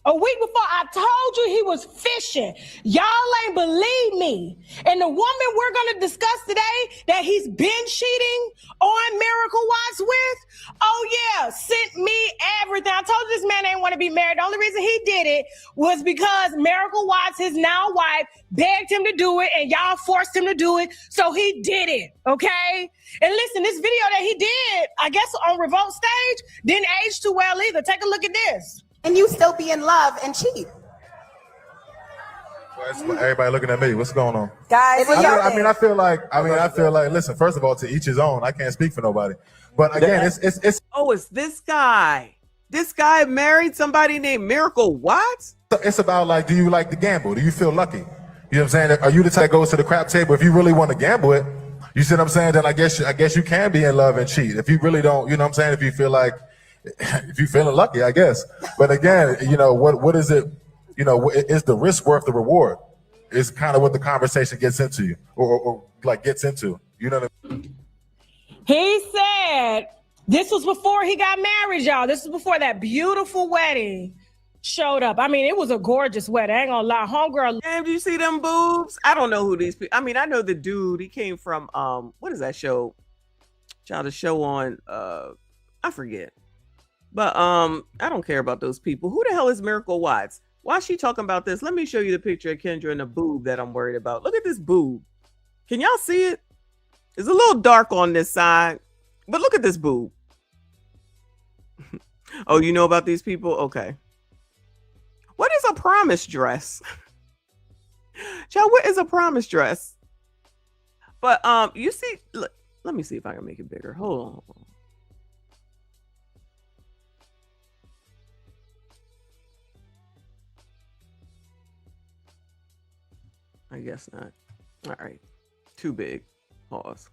A week before, I told you he was fishing. Y'all ain't believe me. And the woman we're going to discuss today that he's been cheating on Miracle Watts with, oh yeah, sent me everything. I told you this man ain't want to be married. The only reason he did it was because Miracle Watts, his now wife, begged him to do it and y'all forced him to do it. So he did it, okay? And listen, this video that he did, I guess on Revolt stage, didn't age too well either. Take a look at this. And you still be in love and cheat. Well, everybody looking at me. What's going on? Guys, I feel like, listen, first of all, to each his own. I can't speak for nobody. But again, it's oh, it's this guy. This guy married somebody named Miracle Watts? It's about like, do you like to gamble? Do you feel lucky? You know what I'm saying? Are you the type that goes to the crap table? If you really want to gamble it, you see what I'm saying? Then I guess you can be in love and cheat. If you really don't, you know what I'm saying? If you feel like, if you're feeling lucky, I guess. But again, you know, what is it? You know, is the risk worth the reward? Is kind of what the conversation gets into you, or like gets into. You know what I mean? He said this was before he got married, y'all. This was before that beautiful wedding showed up. I mean, it was a gorgeous wedding. I ain't gonna lie, homegirl. Damn, do you see them boobs? I don't know who these people. I mean, I know the dude. He came from what is that show? Child, a show on I forget. But I don't care about those people. Who the hell is Miracle Watts? Why is she talking about this? Let me show you the picture of Kendra and the boob that I'm worried about. Look at this boob. Can y'all see it? It's a little dark on this side, but look at this boob. Oh, you know about these people? Okay. What is a promise dress? Child, what is a promise dress? But you see, look, let me see if I can make it bigger. Hold on. I guess not. All right. Too big. Pause.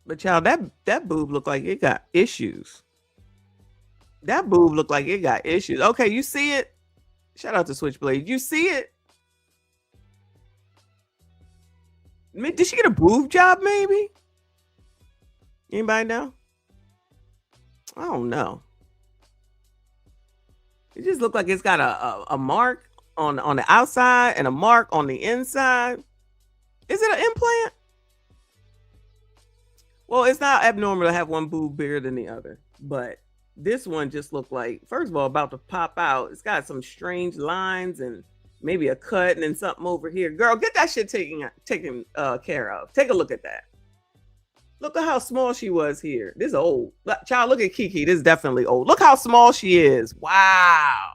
But child, that boob looked like it got issues. That boob looked like it got issues. Okay, you see it? Shout out to Switchblade. You see it? Did she get a boob job maybe? Anybody know? I don't know. It just looked like it's got a mark on the outside and a mark on the inside. Is it an implant? Well, it's not abnormal to have one boob bigger than the other, but this one just looked like, first of all, about to pop out. It's got some strange lines and maybe a cut and then something over here. Girl, get that shit taken care of. Take a look at that. Look at how small she was here. This is old. Child, look at Kiki. This is definitely old. Look how small she is. Wow.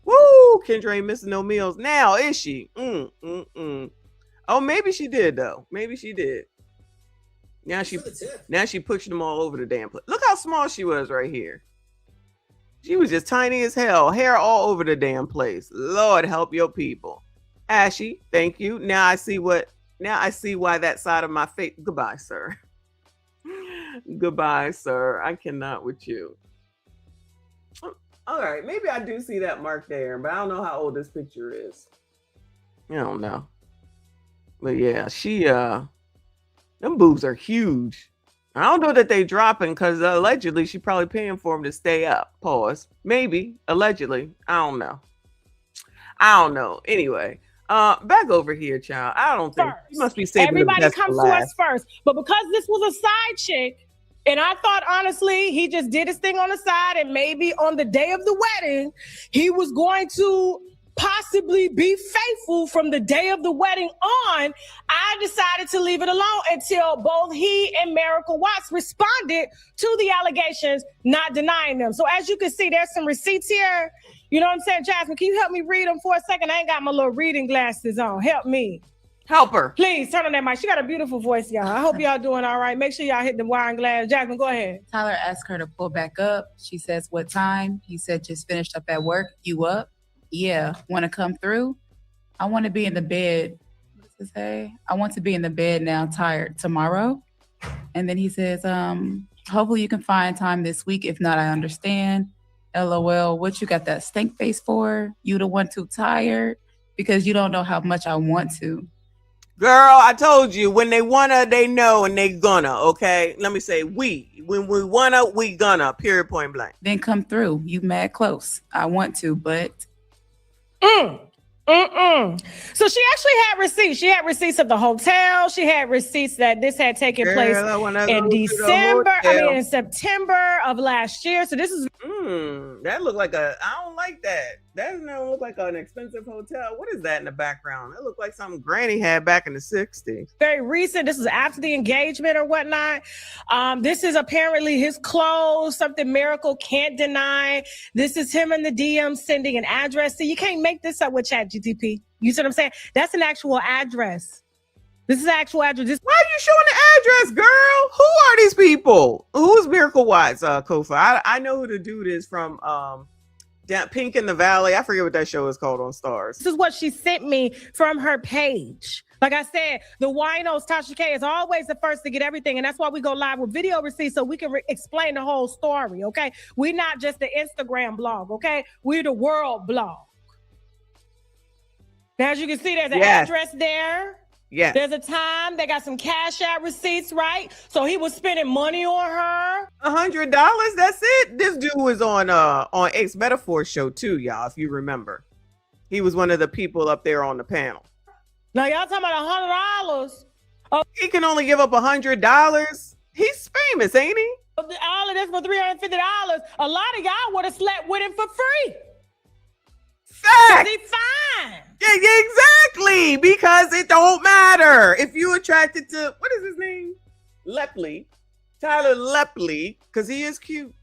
Woo! Kendra ain't missing no meals now, is she? Oh, maybe she did though. Maybe she did. Now she pushing them all over the damn place. Look how small she was right here. She was just tiny as hell. Hair all over the damn place. Lord help your people. Ashy, thank you. Now I see why that side of my face. Goodbye, sir. Goodbye, sir. I cannot with you. All right, maybe I do see that mark there, but I don't know how old this picture is. I don't know. But yeah, she them boobs are huge. I don't know that they dropping because allegedly she probably paying for them to stay up. Pause. Maybe. Allegedly. I don't know. Anyway, back over here, child. I don't think you must be saving everybody the best comes for to last. us first. But because this was a side chick, and I thought honestly he just did his thing on the side, and maybe on the day of the wedding he was going to possibly be faithful from the day of the wedding on, I decided to leave it alone until both he and Miracle Watts responded to the allegations, not denying them. So as you can see, there's some receipts here. You know what I'm saying, Jasmine? Can you help me read them for a second? I ain't got my little reading glasses on. Help me. Help her. Please turn on that mic. She got a beautiful voice, y'all. I hope y'all doing all right. Make sure y'all hit the wire and glass. Jasmine, go ahead. Tyler asked her to pull back up. She says, what time? He said, just finished up at work. You up? Yeah. Want to come through? I want to be in the bed. What does it say? I want to be in the bed now, tired. Tomorrow? And then he says, hopefully you can find time this week. If not, I understand. LOL. What you got that stink face for? You the one too tired? Because you don't know how much I want to. Girl, I told you, when they wanna, they know, and they gonna, okay? Let me say, when we wanna, we gonna, period, point blank. Then come through. You mad close. I want to, but... So she actually had receipts. She had receipts of the hotel. She had receipts that this had taken place in December. In September of last year. So this is... that looked like I don't like that. That doesn't look like an expensive hotel. What is that in the background? That looked like something Granny had back in the 60s. Very recent. This is after the engagement or whatnot. This is apparently his clothes, something Miracle can't deny. This is him in the DM sending an address. So you can't make this up with ChatGPT. You see what I'm saying? That's an actual address. This is the actual address. Why are you showing the address, girl? Who are these people? Who's Miracle Watts, Kofa? I know who the dude is from down Pink in the Valley. I forget what that show is called on Stars. This is what she sent me from her page. Like I said, the winos, Tasha K, is always the first to get everything. And that's why we go live with video receipts so we can explain the whole story, okay? We're not just the Instagram blog, okay? We're the world blog. Now, as you can see, there's an address there. Yeah. There's a time they got some cash out receipts, right? So he was spending money on her. $100. That's it. This dude was on X Metaphor show too, y'all. If you remember, he was one of the people up there on the panel. Now y'all talking about $100. Oh, he can only give up $100. He's famous, ain't he? All of this for $350. A lot of y'all would have slept with him for free. Fact. He's fine. Yeah, exactly. Because it don't matter if you attracted to what is his name, Lepley, Tyler Lepley, because he is cute.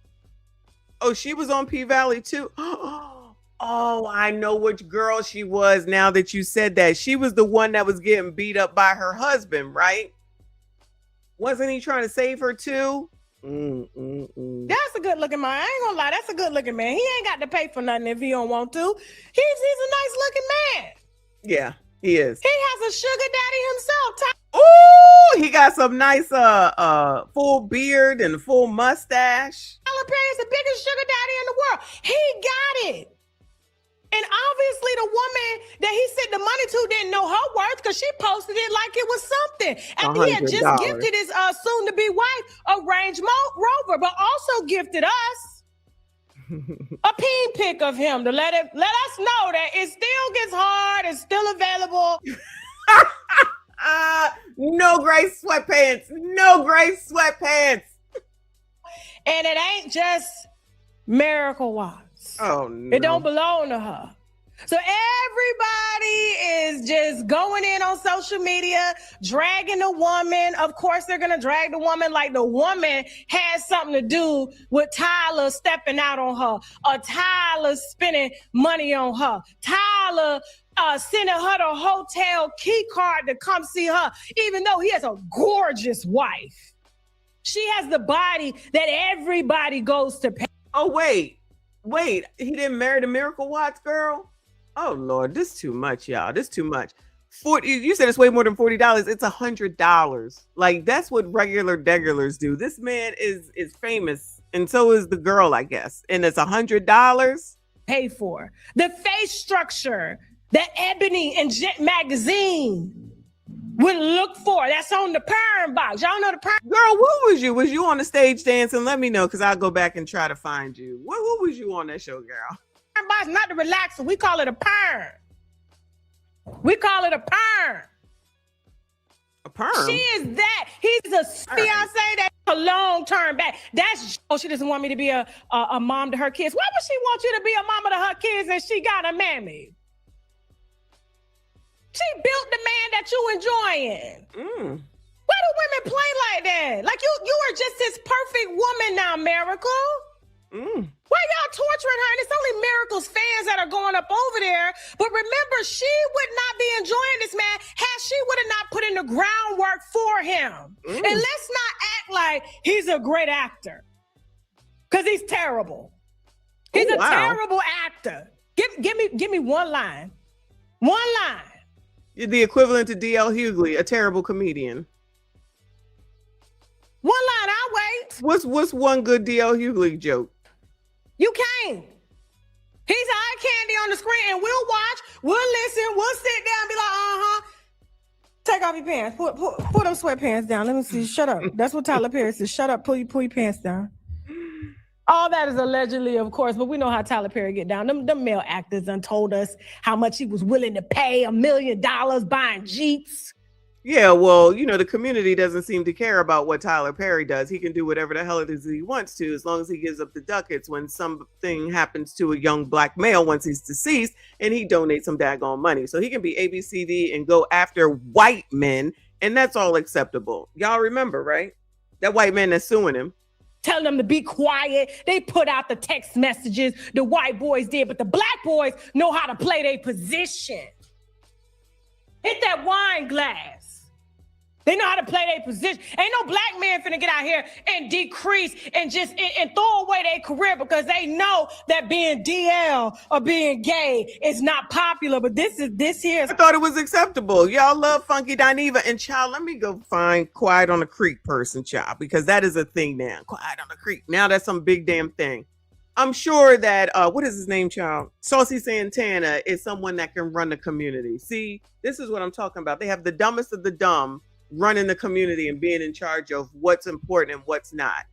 Oh, she was on P Valley too. Oh, I know which girl she was. Now that you said that, she was the one that was getting beat up by her husband, right? Wasn't he trying to save her too? That's a good looking man. I ain't gonna lie, that's a good looking man. He ain't got to pay for nothing if he don't want to. He's a nice looking man. Yeah, he is. He has a sugar daddy himself. Oh, he got some nice full beard and full mustache. Tyler Perry is the biggest sugar daddy in the world. He got it. And obviously the woman that he sent the money to didn't know her worth because she posted it like it was something. After he had just gifted his soon-to-be wife a Range Rover, but also gifted us a peen pic of him to let us know that it still gets hard, it's still available. No gray sweatpants. No gray sweatpants. And it ain't just Miracle Watts. Oh, no. It don't belong to her. So everybody is just going in on social media, dragging the woman. Of course, they're going to drag the woman like the woman has something to do with Tyler stepping out on her or Tyler spending money on her. Tyler sending her the hotel key card to come see her, even though he has a gorgeous wife. She has the body that everybody goes to pay. Oh, wait, he didn't marry the Miracle Watts girl? Oh, Lord, this is too much, y'all. This is too much. You said it's way more than $40. It's $100. Like, that's what regulars do. This man is famous, and so is the girl, I guess. And it's $100. Pay for the face structure that Ebony and Jet magazine would look for. That's on the perm box. Y'all know the perm. Girl, who was you? Was you on the stage dancing? Let me know, because I'll go back and try to find you. Who was you on that show, girl? Perm box, not the relaxer. We call it a perm. We call it a perm. A perm? She is that. He's a fiance that's a long-term back. She doesn't want me to be a mom to her kids. Why would she want you to be a mama to her kids and she got a mammy? She built the man that you enjoying. Why do women play like that? Like you are just this perfect woman now, Miracle. Why y'all torturing her? And it's only Miracle's fans that are going up over there. But remember, she would not be enjoying this man had she would have not put in the groundwork for him. And let's not act like he's a great actor. Because he's terrible. He's a terrible actor. Give me one line. One line. You're the equivalent to D.L. Hughley, a terrible comedian. One line, I'll wait. What's one good D.L. Hughley joke? You can't. He's eye candy on the screen, and we'll watch, we'll listen, we'll sit down and be like, take off your pants. Put those sweatpants down. Let me see. Shut up. That's what Tyler Perry says. Shut up. Pull your pants down. All that is allegedly, of course, but we know how Tyler Perry get down. Them male actors done told us how much he was willing to pay $1 million buying Jeeps. Yeah, well, the community doesn't seem to care about what Tyler Perry does. He can do whatever the hell it is he wants to, as long as he gives up the ducats when something happens to a young black male once he's deceased, and he donates some daggone money. So he can be ABCD and go after white men, and that's all acceptable. Y'all remember, right? That white man that's suing him. Telling them to be quiet. They put out the text messages. The white boys did, but the black boys know how to play their position. Hit that wine glass. They know how to play their position. Ain't no black man finna get out here and decrease and just and throw away their career because they know that being DL or being gay is not popular. But this here. I thought it was acceptable. Y'all love Funky Dineva. And child, let me go find Quiet on the Creek person, child, because that is a thing now. Quiet on the Creek. Now that's some big damn thing. I'm sure that, what is his name, child? Saucy Santana is someone that can run the community. See, this is what I'm talking about. They have the dumbest of the dumb running the community and being in charge of what's important and what's not.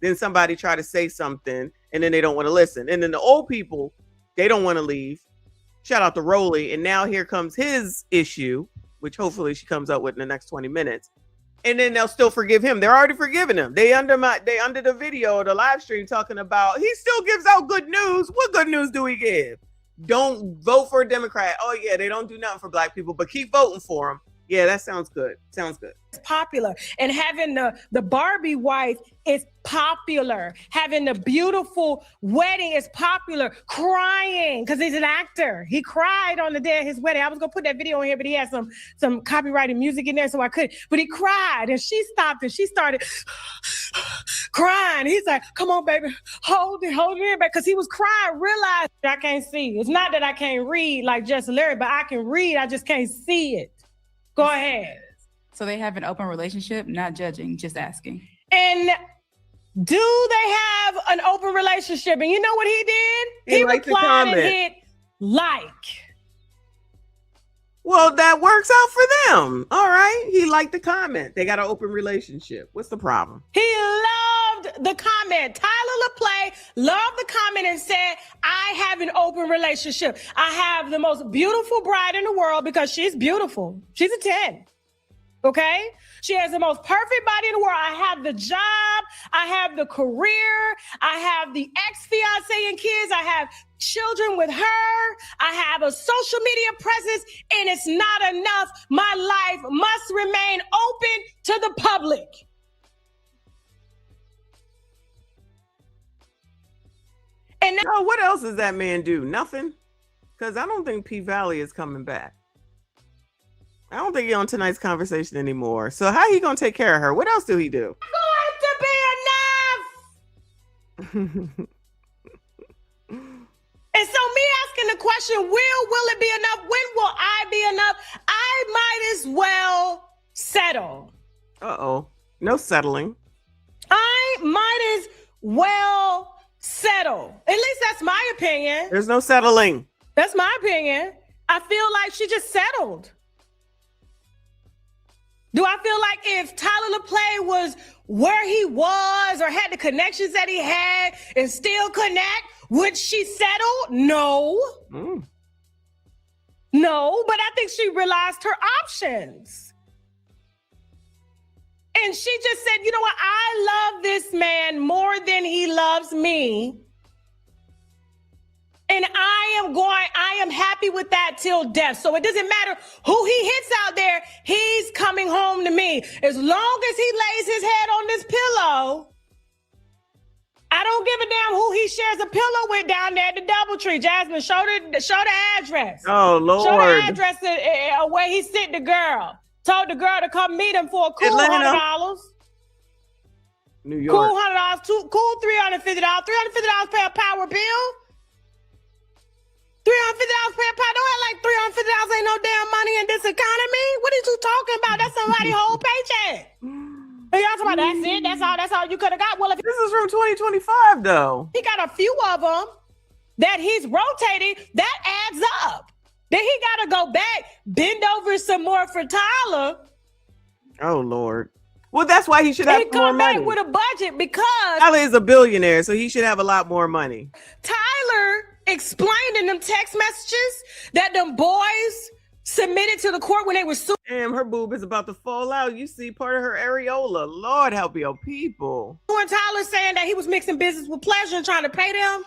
Then somebody try to say something and then they don't want to listen. And then the old people, they don't want to leave. Shout out to Rolly. And now here comes his issue, which hopefully she comes up with in the next 20 minutes. And then they'll still forgive him. They're already forgiving him. They under the video or the live stream talking about he still gives out good news. What good news do he give? Don't vote for a Democrat. Oh yeah, they don't do nothing for black people, but keep voting for him. Yeah, that sounds good. Sounds good. It's popular. And having the Barbie wife is popular. Having the beautiful wedding is popular. Crying, because he's an actor. He cried on the day of his wedding. I was going to put that video in here, but he had some copyrighted music in there, so I couldn't. But he cried, and she stopped, and she started crying. He's like, come on, baby. Hold it in, baby. Because he was crying, realized I can't see. It's not that I can't read like Jess and Larry, but I can read. I just can't see it. Go ahead. So they have an open relationship, not judging, just asking. And do they have an open relationship? And you know what he did? He replied and hit like. Well, that works out for them. All right. He liked the comment. They got an open relationship. What's the problem? He loved the comment. Tyler LaPlay loved the comment and said, I have an open relationship. I have the most beautiful bride in the world because she's beautiful. She's a 10. Okay? She has the most perfect body in the world. I have the job. I have the career. I have the ex-fiance and kids. I have children with her. I have a social media presence, and it's not enough. My life must remain open to the public. And now, what else does that man do? Nothing? Because I don't think P Valley is coming back. I don't think he's on tonight's conversation anymore. So how he going to take care of her? What else do he do? It's going to be enough. And so me asking the question, will it be enough? When will I be enough? I might as well settle. Uh-oh. No settling. I might as well settle. At least that's my opinion. There's no settling. That's my opinion. I feel like she just settled. Do I feel like if Tyler LaPlay was where he was or had the connections that he had and still connect, would she settle? No. No, but I think she realized her options. And she just said, you know what? I love this man more than he loves me. And I am happy with that till death. So it doesn't matter who he hits out there, he's coming home to me. As long as he lays his head on this pillow, I don't give a damn who he shares a pillow with down there at the DoubleTree. Jasmine, show the address. Oh, Lord. Show the address where he sent the girl. Told the girl to come meet him for a cool $100. New York. Cool $100. Cool $350. $350 pay a power bill. $350 pay a power. Don't act like $350 ain't no damn money in this economy. What are you talking about? That's somebody's whole paycheck. And y'all talking about that's it? That's all you could have got? Well, if this is from 2025, though. He got a few of them that he's rotating. That adds up. Then he got to go back, bend over some more for Tyler. Oh, Lord. Well, that's why he should have more money. He come back with a budget because Tyler is a billionaire, so he should have a lot more money. Tyler explained in them text messages that them boys submitted to the court when they were suing. Damn, her boob is about to fall out. You see part of her areola. Lord help your people. And Tyler saying that he was mixing business with pleasure and trying to pay them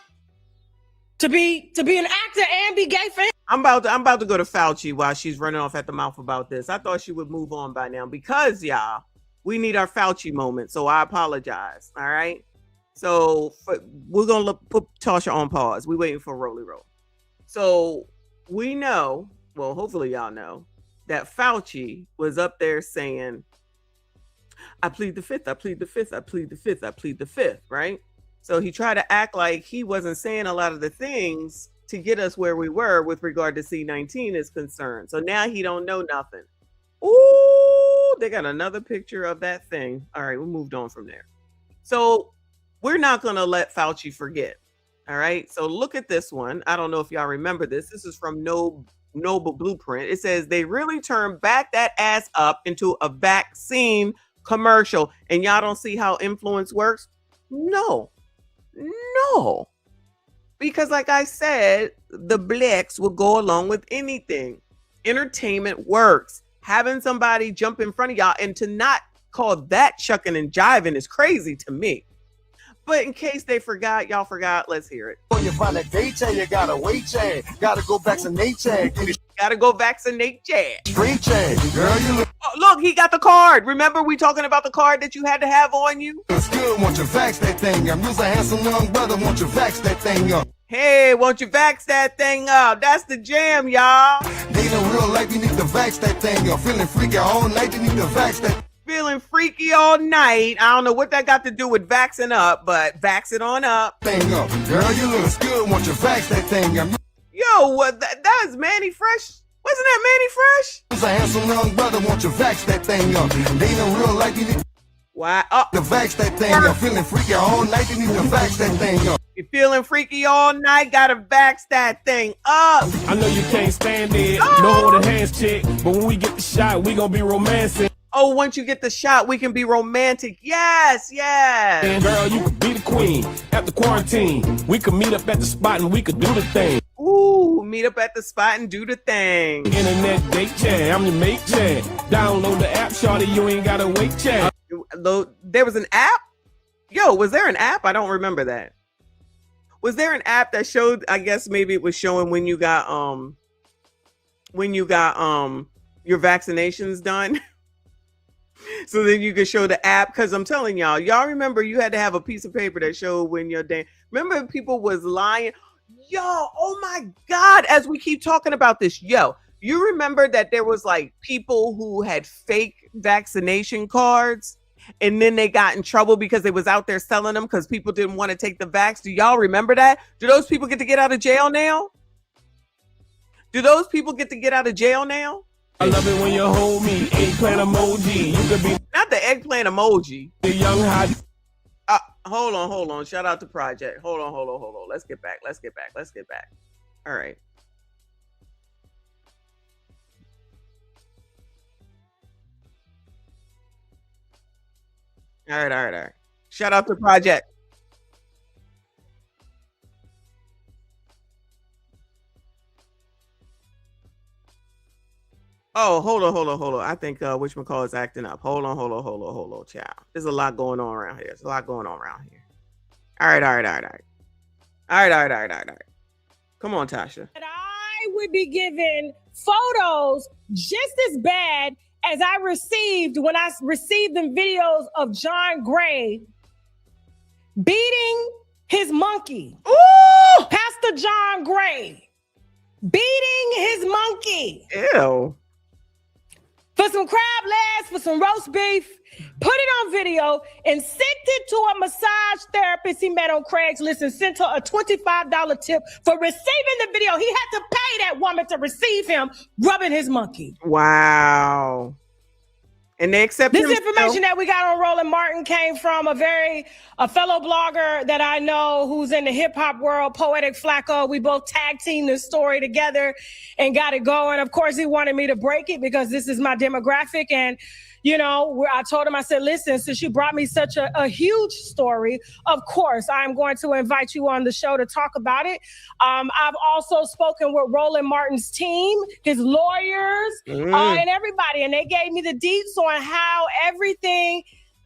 to be an actor and be gay for him. I'm about to go to Fauci while she's running off at the mouth about this. I thought she would move on by now because y'all, we need our Fauci moment. So I apologize. All right. So we're gonna put Tasha on pause. We're waiting for Rolly Roll. So we know, well, hopefully y'all know that Fauci was up there saying, I plead the fifth, I plead the fifth, I plead the fifth, I plead the fifth, right? So he tried to act like he wasn't saying a lot of the things to get us where we were with regard to C-19 is concerned. So now he don't know nothing. Ooh, they got another picture of that thing. All right, we moved on from there. So we're not going to let Fauci forget. All right, so look at this one. I don't know if y'all remember this. This is from Noble Blueprint. It says they really turned back that ass up into a vaccine commercial. And y'all don't see how influence works? No. Because like I said, the Blacks will go along with anything. Entertainment works. Having somebody jump in front of y'all and to not call that shucking and jiving is crazy to me. But in case they forgot, y'all forgot, let's hear it. When you find a date chain, you gotta wait chain. Gotta go vaccinate chain. Gotta go vaccinate chain. Straight chain. Girl, you look, he got the card. Remember we talking about the card that you had to have on you? It's good, won't you vax that thing up? You's a handsome young brother, won't you vax that thing up? Hey, won't you vax that thing up? That's the jam, y'all. They in real life, you need to vax that thing up. Feeling freaky all night, you need to vax that. Feeling freaky all night. I don't know what that got to do with vaxing up, but vax it on up. Thing up. Girl, you look good, won't you vax that thing up? Yo, what? That is Manny Fresh. Wasn't that Manny Fresh? You's a handsome young brother, won't you vax that thing up? They in real life, you need why? to vax that thing up. Feeling freaky all night, you need to vax that thing up. You feeling freaky all night, gotta vax that thing up. I know you can't stand it, no holding hands chick, but when we get the shot, we gonna be romancing. Oh, once you get the shot, we can be romantic. Yes. And girl, you could be the queen after quarantine. We could meet up at the spot and we could do the thing. Ooh, meet up at the spot and do the thing. Internet date chat, I'm your mate chat. Download the app, shawty, you ain't gotta wait chat. There was an app? Yo, was there an app? I don't remember that. Was there an app that showed, I guess maybe it was showing when you got your vaccinations done? So then you could show the app, because I'm telling y'all remember you had to have a piece of paper that showed when your day. Remember people was lying. Yo, oh my God, as we keep talking about this, yo, you remember that there was like people who had fake vaccination cards and then they got in trouble because they was out there selling them because people didn't want to take the vax. Do y'all remember that? Do those people get to get out of jail now? Do those people get to get out of jail now? I love it when you hold me, eggplant emoji. You could be not the eggplant emoji. The young hot. Hold on. Shout out to Project. Hold on. Let's get back. All right. All right. Shout out to Project. Oh, hold on. I think whatchamacallit is acting up. Hold on, child. There's a lot going on around here. All right. Come on, Tasha. I would be given photos just as bad as I received when I received them videos of John Gray beating his monkey. Ooh! Pastor John Gray beating his monkey. Ew. For some crab legs, for some roast beef, put it on video and sent it to a massage therapist he met on Craigslist and sent her a $25 tip for receiving the video. He had to pay that woman to receive him rubbing his monkey. Wow. And they accept this information that we got on Roland Martin came from a fellow blogger that I know who's in the hip hop world, Poetic Flacco. We both tag teamed this story together and got it going. Of course, he wanted me to break it because this is my demographic. And, you know, I told him, I said, listen, since you brought me such a huge story, of course, I'm going to invite you on the show to talk about it. I've also spoken with Roland Martin's team, his lawyers, and everybody. And they gave me the deets on how everything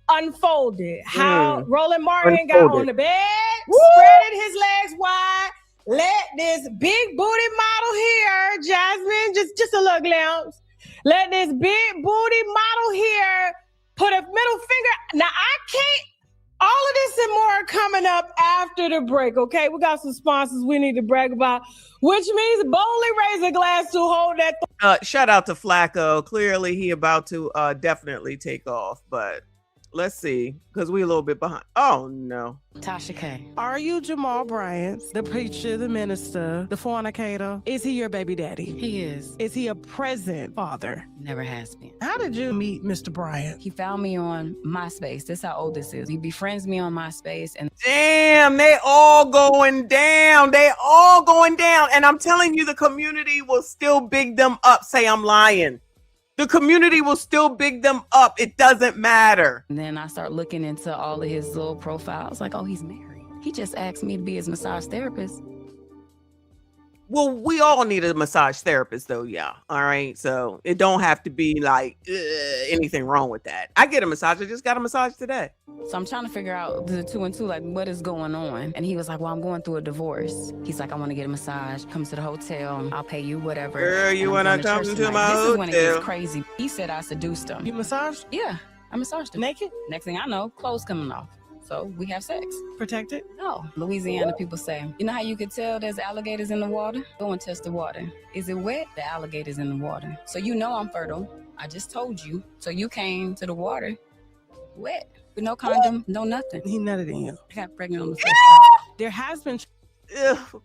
unfolded. How Roland Martin got on the bed, spreading his legs wide, let this big booty model here, Jasmine, just a little glimpse. Let this big booty model here put a middle finger. Now, I can't. All of this and more coming up after the break, okay? We got some sponsors we need to brag about, which means boldly raise a glass to hold that. Shout out to Flacco. Clearly, he about to definitely take off, but let's see, because we're a little bit behind. Oh, no. Tasha K. Are you Jamal Bryant, the preacher, the minister, the fornicator? Is he your baby daddy? He is. Is he a present father? Never has been. How did you meet Mr. Bryant? He found me on MySpace. This is how old this is. He befriends me on MySpace. And damn, they all going down. They all going down. And I'm telling you, the community will still big them up. Say I'm lying. The community will still big them up. It doesn't matter. And then I start looking into all of his little profiles. Like, oh, he's married. He just asked me to be his massage therapist. Well, we all need a massage therapist, though, yeah. All right, so it don't have to be like anything wrong with that. I get a massage. I just got a massage today. So I'm trying to figure out the 2 and 2, like what is going on. And he was like, well, I'm going through a divorce. He's like, I want to get a massage. Come to the hotel. I'll pay you whatever. Girl, you want to come to my hotel? This is when it gets crazy. He said I seduced him. You massaged? Yeah, I massaged him. Naked? Next thing I know, clothes coming off. So we have sex. Protected? No. Louisiana people say, you know how you could tell there's alligators in the water? Go and test the water. Is it wet? The alligator's in the water. So you know I'm fertile. I just told you. So you came to the water wet. With no condom, no nothing. He nutted in you. I got pregnant on the first time. There has been...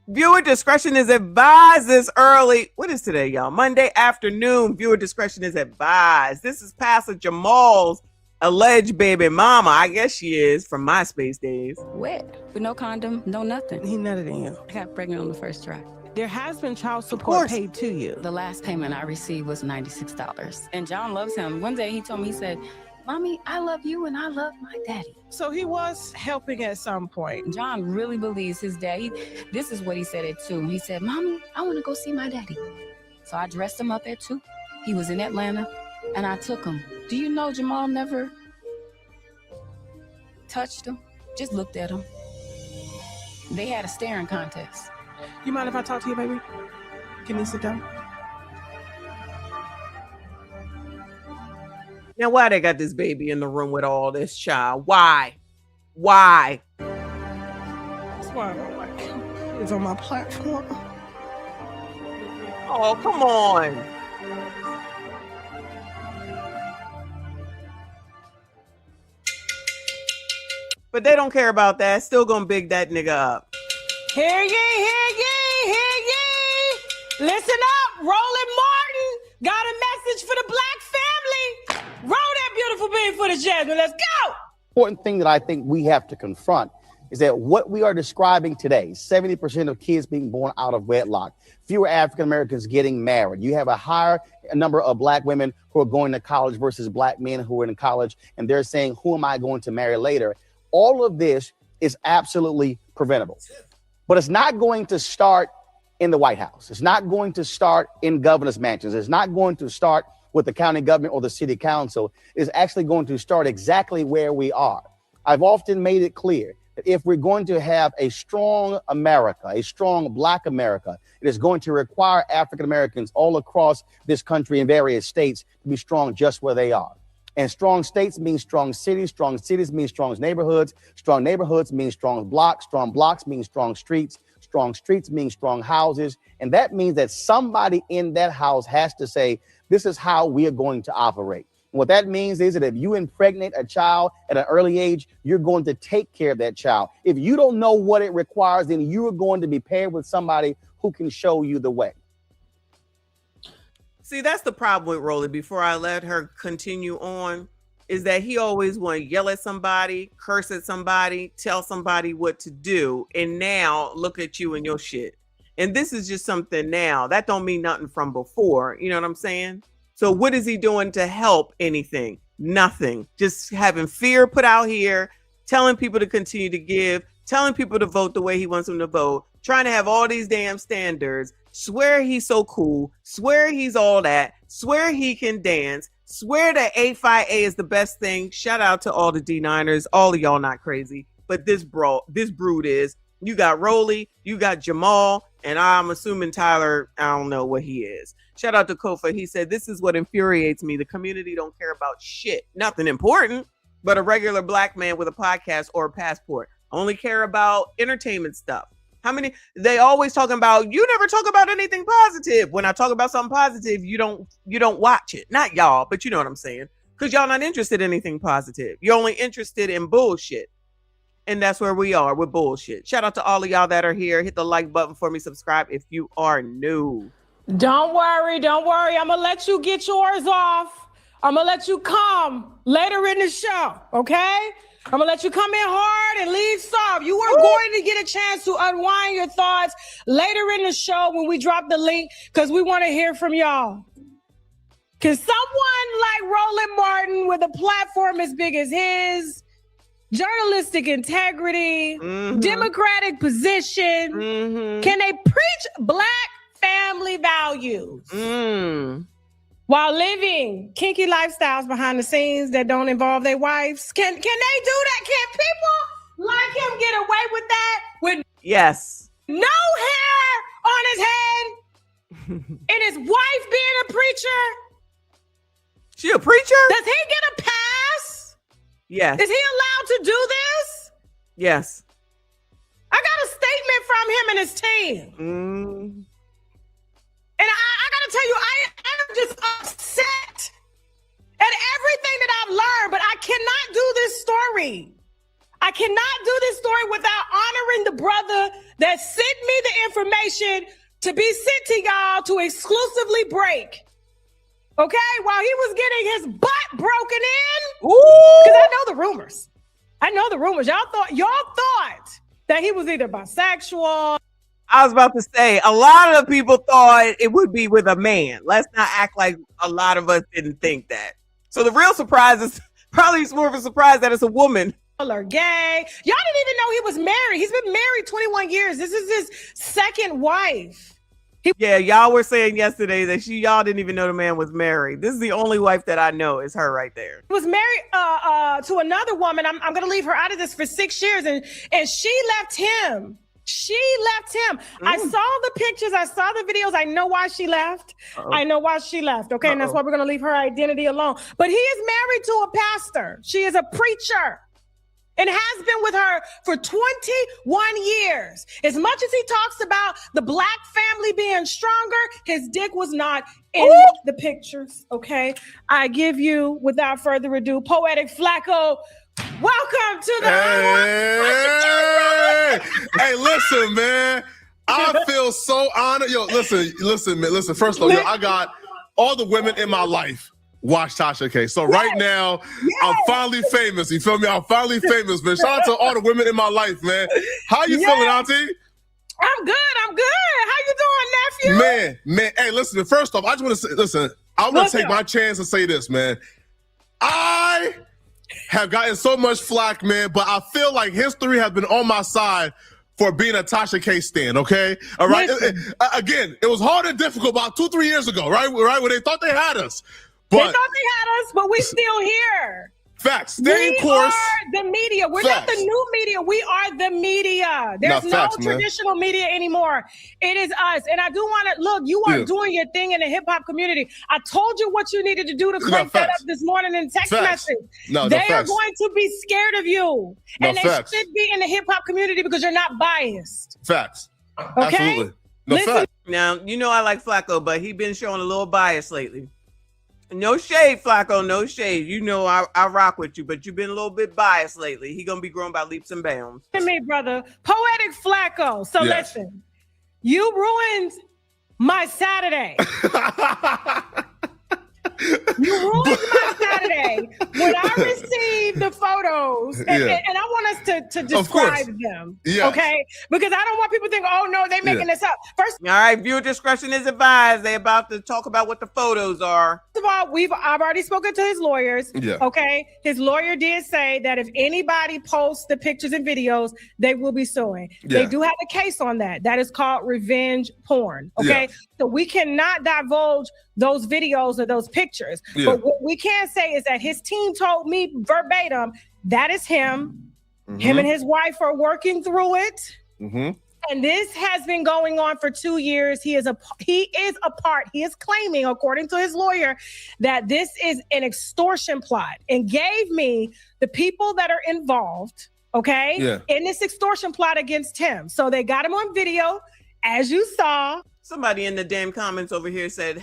Viewer discretion is advised this early. What is today, y'all? Monday afternoon. Viewer discretion is advised. This is Pastor Jamal's alleged baby mama. I guess she is from MySpace days. Wet. With no condom, no nothing. He nutted in you. I got pregnant on the first try. There has been child support paid to you. The last payment I received was $96. And John loves him. One day he told me, he said, Mommy, I love you and I love my daddy. So he was helping at some point. John really believes his daddy. This is what he said at 2. He said, Mommy, I want to go see my daddy. So I dressed him up at 2. He was in Atlanta and I took him. Do you know Jamal never touched him? Just looked at him. They had a staring contest. You mind if I talk to you, baby? Can you sit down? Now, why they got this baby in the room with all this child? Why? Why? That's why I don't like him. He's on my platform. Oh, come on. But they don't care about that. Still gonna big that nigga up. Hear ye, hear ye, hear ye. Listen up, Roland Martin got a message for the black family. Roll that beautiful bean for the Jasmine. Let's go. Important thing that I think we have to confront is that what we are describing today, 70% of kids being born out of wedlock, fewer African Americans getting married. You have a higher number of black women who are going to college versus black men who are in college, and they're saying, who am I going to marry later? All of this is absolutely preventable. But it's not going to start in the White House. It's not going to start in governor's mansions. It's not going to start with the county government or the city council. It's actually going to start exactly where we are. I've often made it clear that if we're going to have a strong America, a strong Black America, it is going to require African Americans all across this country in various states to be strong just where they are. And strong states mean strong cities mean strong neighborhoods mean strong blocks mean strong streets mean strong houses. And that means that somebody in that house has to say, this is how we are going to operate. And what that means is that if you impregnate a child at an early age, you're going to take care of that child. If you don't know what it requires, then you are going to be paired with somebody who can show you the way. See, that's the problem with Rolly. Before I let her continue on, is that he always want to yell at somebody, curse at somebody, tell somebody what to do. And now look at you and your shit. And this is just something now. That don't mean nothing from before. You know what I'm saying? So what is he doing to help anything? Nothing. Just having fear put out here, telling people to continue to give, telling people to vote the way he wants them to vote, trying to have all these damn standards, swear he's so cool, swear he's all that, swear he can dance, swear that A5A is the best thing. Shout out to all the D9ers. All of y'all not crazy, but this brood is. You got Rolly, you got Jamal, and I'm assuming Tyler, I don't know what he is. Shout out to Kofa. He said, this is what infuriates me. The community don't care about shit. Nothing important, but a regular Black man with a podcast or a passport. Only care about entertainment stuff. How many? They always talking about, you never talk about anything positive. When I talk about something positive, you don't watch it. Not y'all, but you know what I'm saying. Because y'all not interested in anything positive. You're only interested in bullshit. And that's where we are with bullshit. Shout out to all of y'all that are here. Hit the like button for me. Subscribe if you are new. Don't worry. I'm going to let you get yours off. I'm going to let you come later in the show, okay? I'm going to let you come in hard and leave soft. You are going to get a chance to unwind your thoughts later in the show when we drop the link, because we want to hear from y'all. Can someone like Roland Martin with a platform as big as his, journalistic integrity, democratic position, can they preach Black family values while living kinky lifestyles behind the scenes that don't involve their wives? Can they do that? Can people like him get away with that? With yes, no hair on his head and his wife being a preacher? She a preacher? Does he get a pass? Yes. Is he allowed to do this? Yes. I got a statement from him and his team. And I got to tell you, I am just upset at everything that I've learned, but I cannot do this story. I cannot do this story without honoring the brother that sent me the information to be sent to y'all to exclusively break. Okay? While he was getting his butt broken in. Because I know the rumors. Y'all thought that he was either bisexual. I was about to say, a lot of people thought it would be with a man. Let's not act like a lot of us didn't think that. So the real surprise is probably more of a surprise that it's a woman. Or gay. Y'all didn't even know he was married. He's been married 21 years. This is his second wife. Yeah, y'all were saying yesterday that y'all didn't even know the man was married. This is the only wife that I know is her right there. He was married to another woman. I'm going to leave her out of this for 6 years. And she left him. I saw the pictures. I saw the videos. I know why she left. Okay. And that's why we're going to leave her identity alone. But he is married to a pastor. She is a preacher and has been with her for 21 years. As much as he talks about the Black family being stronger, his dick was not in the pictures. Okay. I give you, without further ado, Poetic Flacco. Welcome to the Hey, listen, man. I feel so honored. Yo, listen, man. Listen, first of all, I got all the women in my life watch Tasha K. So right now, I'm finally famous. You feel me? I'm finally famous, man. Shout out to all the women in my life, man. How you feeling, Auntie? I'm good. How you doing, nephew? Man. Hey, listen, first off, I just want to say, listen, I want to take my chance and say this, man. I have gotten so much flack, man, but I feel like history has been on my side for being a Tasha K stan, okay? All right? Again, it was hard and difficult about 2-3 years ago, right? When they thought they had us. They thought they had us, but we still here. Facts. Stay in course. We are the media. We're not the new media. We are the media. There's no traditional media anymore. It is us. And I do want to look. You are doing your thing in the hip hop community. I told you what you needed to do to crank that up this morning in text message. They are going to be scared of you, and they should be in the hip hop community because you're not biased. Facts. Okay. Absolutely. No facts. Now, you know I like Flacco, but he's been showing a little bias lately. No shade, Flacco, no shade. You know I rock with you, but you've been a little bit biased lately. He gonna be growing by leaps and bounds. To me, brother. Poetic Flacco. So listen, you ruined my Saturday. You ruined my Saturday when I received the photos, and I want us to describe them, okay? Because I don't want people to think, oh no, they're making this up. First, all right, viewer discretion is advised. They're about to talk about what the photos are. First of all, I've already spoken to his lawyers. Okay, his lawyer did say that if anybody posts the pictures and videos, they will be suing. They do have a case on that. That is called revenge porn. Okay, so we cannot divulge those videos or those pictures. But what we can say is that his team told me verbatim, that is him. Him and his wife are working through it. And this has been going on for 2 years. He is a part. He is claiming, according to his lawyer, that this is an extortion plot and gave me the people that are involved, okay, in this extortion plot against him. So they got him on video, as you saw. Somebody in the damn comments over here said,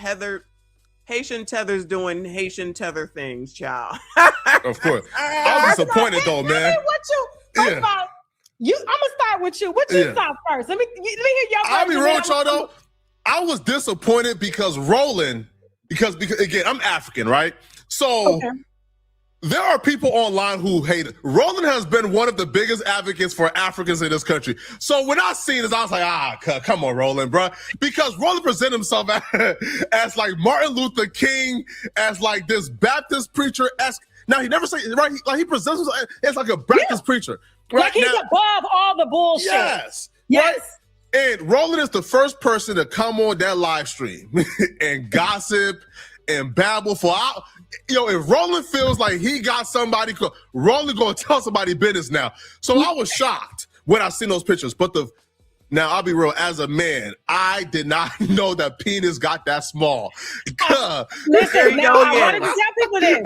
Haitian Tether's doing Haitian Tether things, child. Of course. I was disappointed though, man. First of all, I'm gonna start with you. What you thought first? Let me hear your. I'll be real with y'all though. I was disappointed because Roland, because again, I'm African, right? So there are people online who hate it. Roland has been one of the biggest advocates for Africans in this country. So when I seen this, I was like, come on, Roland, bro. Because Roland presented himself as like Martin Luther King, as like this Baptist preacher-esque. Now, he never say, right? He presents himself as like a Baptist preacher. Right? Like he's above all the bullshit. Yes. Right? And Roland is the first person to come on that live stream and gossip and babble for out. If Roland feels like he got somebody, Roland gonna tell somebody business now. So I was shocked when I seen those pictures. But now I'll be real, as a man, I did not know that penis got that small. Listen, now I wanted to tell people this.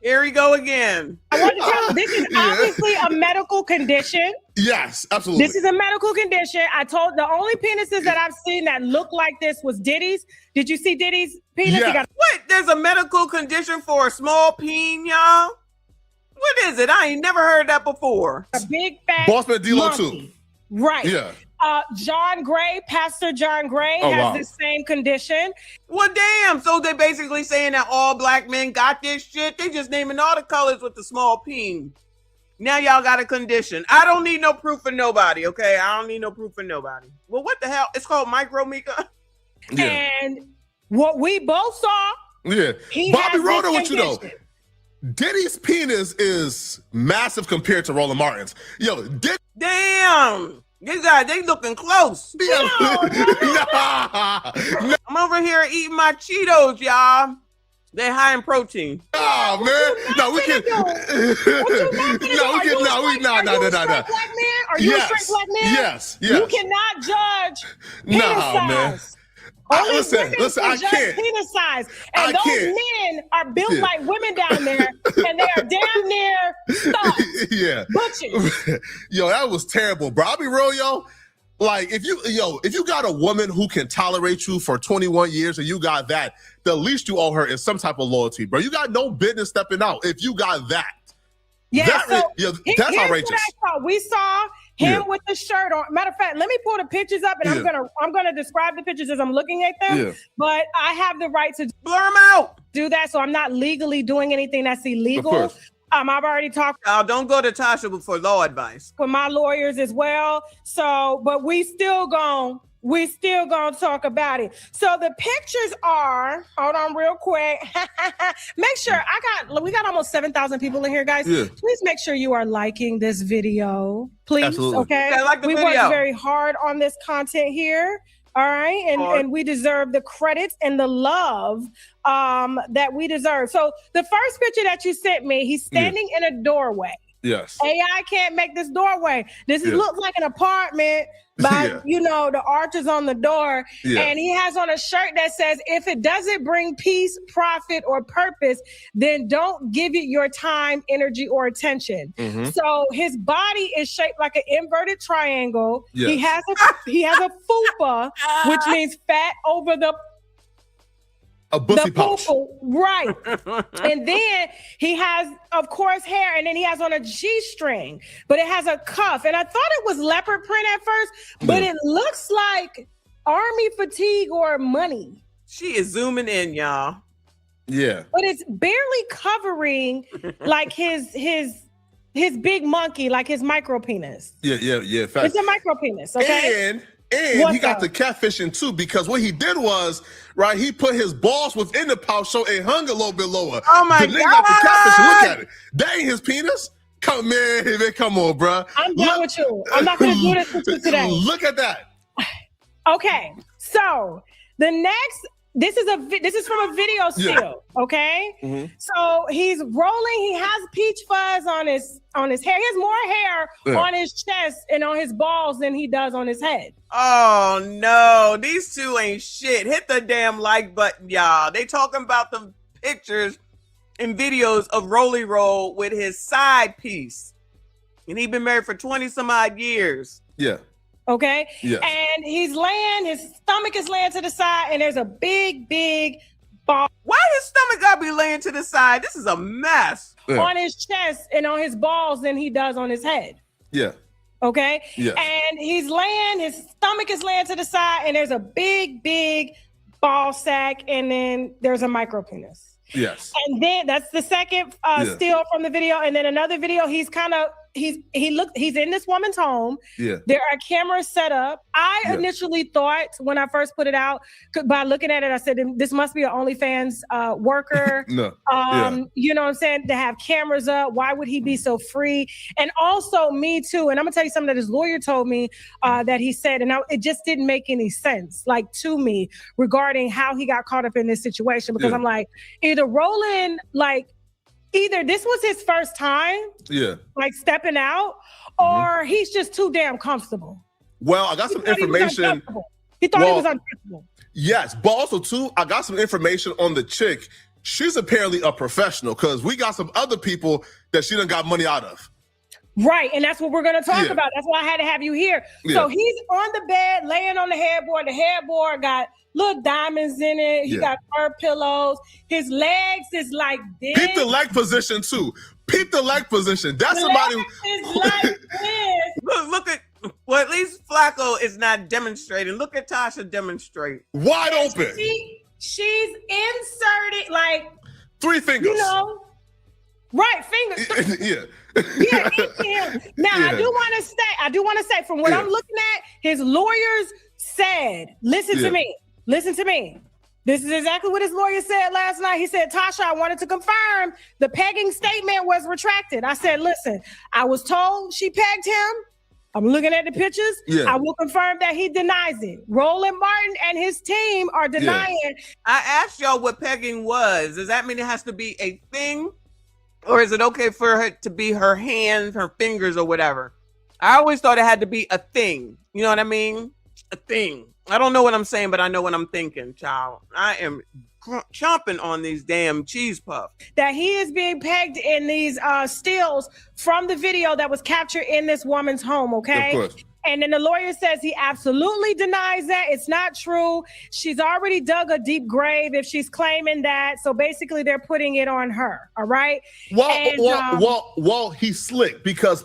Here we go again. I want to tell you, this is obviously a medical condition. Yes, absolutely. This is a medical condition. I told the only penises that I've seen that look like this was Diddy's. Did you see Diddy's penis? Yeah. What? There's a medical condition for a small peen, y'all? What is it? I ain't never heard that before. A big fat Bossman D-Lo monkey. too. Right. Yeah. John Gray, Pastor John Gray has the same condition. Well, damn. So they basically saying that all black men got this shit. They just naming all the colors with the small peen. Now y'all got a condition. I don't need no proof for nobody, okay? I don't need no proof for nobody. Well, what the hell? It's called micro, Mika. Yeah. And what we both saw. Yeah. Bobby Roda with you though. Diddy's penis is massive compared to Roland Martin's. Damn. These guys, they looking close. I'm over here eating my Cheetos, y'all. They're high in protein. Oh man, no, we can. Are you a straight black man? Yes. You cannot judge penis size. Man. Listen, I can't. Penis size, and those men are built like women down there, and they are damn near stuck. Butchers. Yo, that was terrible, bro. I'll be real, yo. Like, if you got a woman who can tolerate you for 21 years and you got that, the least you owe her is some type of loyalty, bro. You got no business stepping out if you got that. Yeah, that's outrageous. We saw him with the shirt on. Matter of fact, let me pull the pictures up, and I'm gonna describe the pictures as I'm looking at them. Yeah. But I have the right to blur them out. Do that, so I'm not legally doing anything that's illegal. I've already talked. Don't go to Tasha for law advice with my lawyers as well. So, but we still gonna talk about it. So the pictures are, hold on real quick. Make sure we got almost 7,000 people in here, guys. Yeah. Please make sure you are liking this video. Please. Absolutely. Okay. I like the video. We worked very hard on this content here. All right. And we deserve the credits and the love that we deserve. So the first picture that you sent me, he's standing in a doorway. Yes. AI can't make this doorway. This looks like an apartment, but you know, the arch is on the door. And he has on a shirt that says, if it doesn't bring peace, profit, or purpose, then don't give it your time, energy, or attention. So his body is shaped like an inverted triangle. He has a fupa, which means fat over the bussy pouch. Right. And then he has, of course, hair, and then he has on a G-string, but it has a cuff. And I thought it was leopard print at first, but it looks like army fatigue or money. She is zooming in, y'all. Yeah. But it's barely covering like his big monkey, like his micro penis. Yeah. Fact. It's a micro penis, okay? And he got the catfishing too, because what he did was, right, he put his balls within the pouch so it hung a little bit lower. Oh my God. Got the catfishing. Look at it. That ain't his penis. Come on, bro. I'm done with you. I'm not going to do this with you today. Look at that. Okay. So the next, this is from a video still, okay? So he's rolling. He has peach fuzz on his hair. He has more hair on his chest and on his balls than he does on his head. Oh no, these two ain't shit. Hit the damn like button, y'all. They talking about the pictures and videos of Rolly Roll with his side piece. And he been married for 20 some odd years. Yeah. Okay. Yeah. And he's laying, his stomach is laying to the side, and there's a big ball. Why his stomach gotta be laying to the side? This is a mess. On his chest and on his balls than he does on his head. Yeah. Okay. Yeah. And he's laying, his stomach is laying to the side, and there's a big ball sack, and then there's a micro penis. Yes. And then that's the second still from the video. And then another video, he's in this woman's home. Yeah. There are cameras set up. I initially thought when I first put it out, by looking at it, I said, this must be an OnlyFans worker. No. You know what I'm saying? To have cameras up. Why would he be so free? And also me too. And I'm gonna tell you something that his lawyer told me that he said, and it just didn't make any sense, like to me, regarding how he got caught up in this situation. Because I'm like, either this was his first time, like stepping out, or he's just too damn comfortable. Well, I got some information. He thought he was uncomfortable. Yes, but also too, I got some information on the chick. She's apparently a professional, because we got some other people that she done got money out of. Right, and that's what we're going to talk about. That's why I had to have you here. So he's on the bed, laying on the headboard. The headboard got little diamonds in it. He got fur pillows. His legs is like this. Peep the leg position too. Peep the leg position. That's somebody who like this. Look at, well, at least Flacco is not demonstrating. Look at Tasha demonstrate. Wide open. She's inserted like 3 fingers. You know, right, fingers. Yeah. Now I do want to say from what I'm looking at, his lawyers said, listen to me. This is exactly what his lawyer said last night. He said, Tasha, I wanted to confirm the pegging statement was retracted. I said, listen, I was told she pegged him. I'm looking at the pictures. I will confirm that he denies it. Roland Martin and his team are denying. I asked y'all what pegging was. Does that mean it has to be a thing? Or is it okay for her to be her hands, her fingers, or whatever? I always thought it had to be a thing. You know what I mean? A thing. I don't know what I'm saying, but I know what I'm thinking, child. I am chomping on these damn cheese puffs. That he is being pegged in these stills from the video that was captured in this woman's home, okay? Of course. And then the lawyer says he absolutely denies that. It's not true. She's already dug a deep grave if she's claiming that. So basically they're putting it on her, all right? Well, he's slick because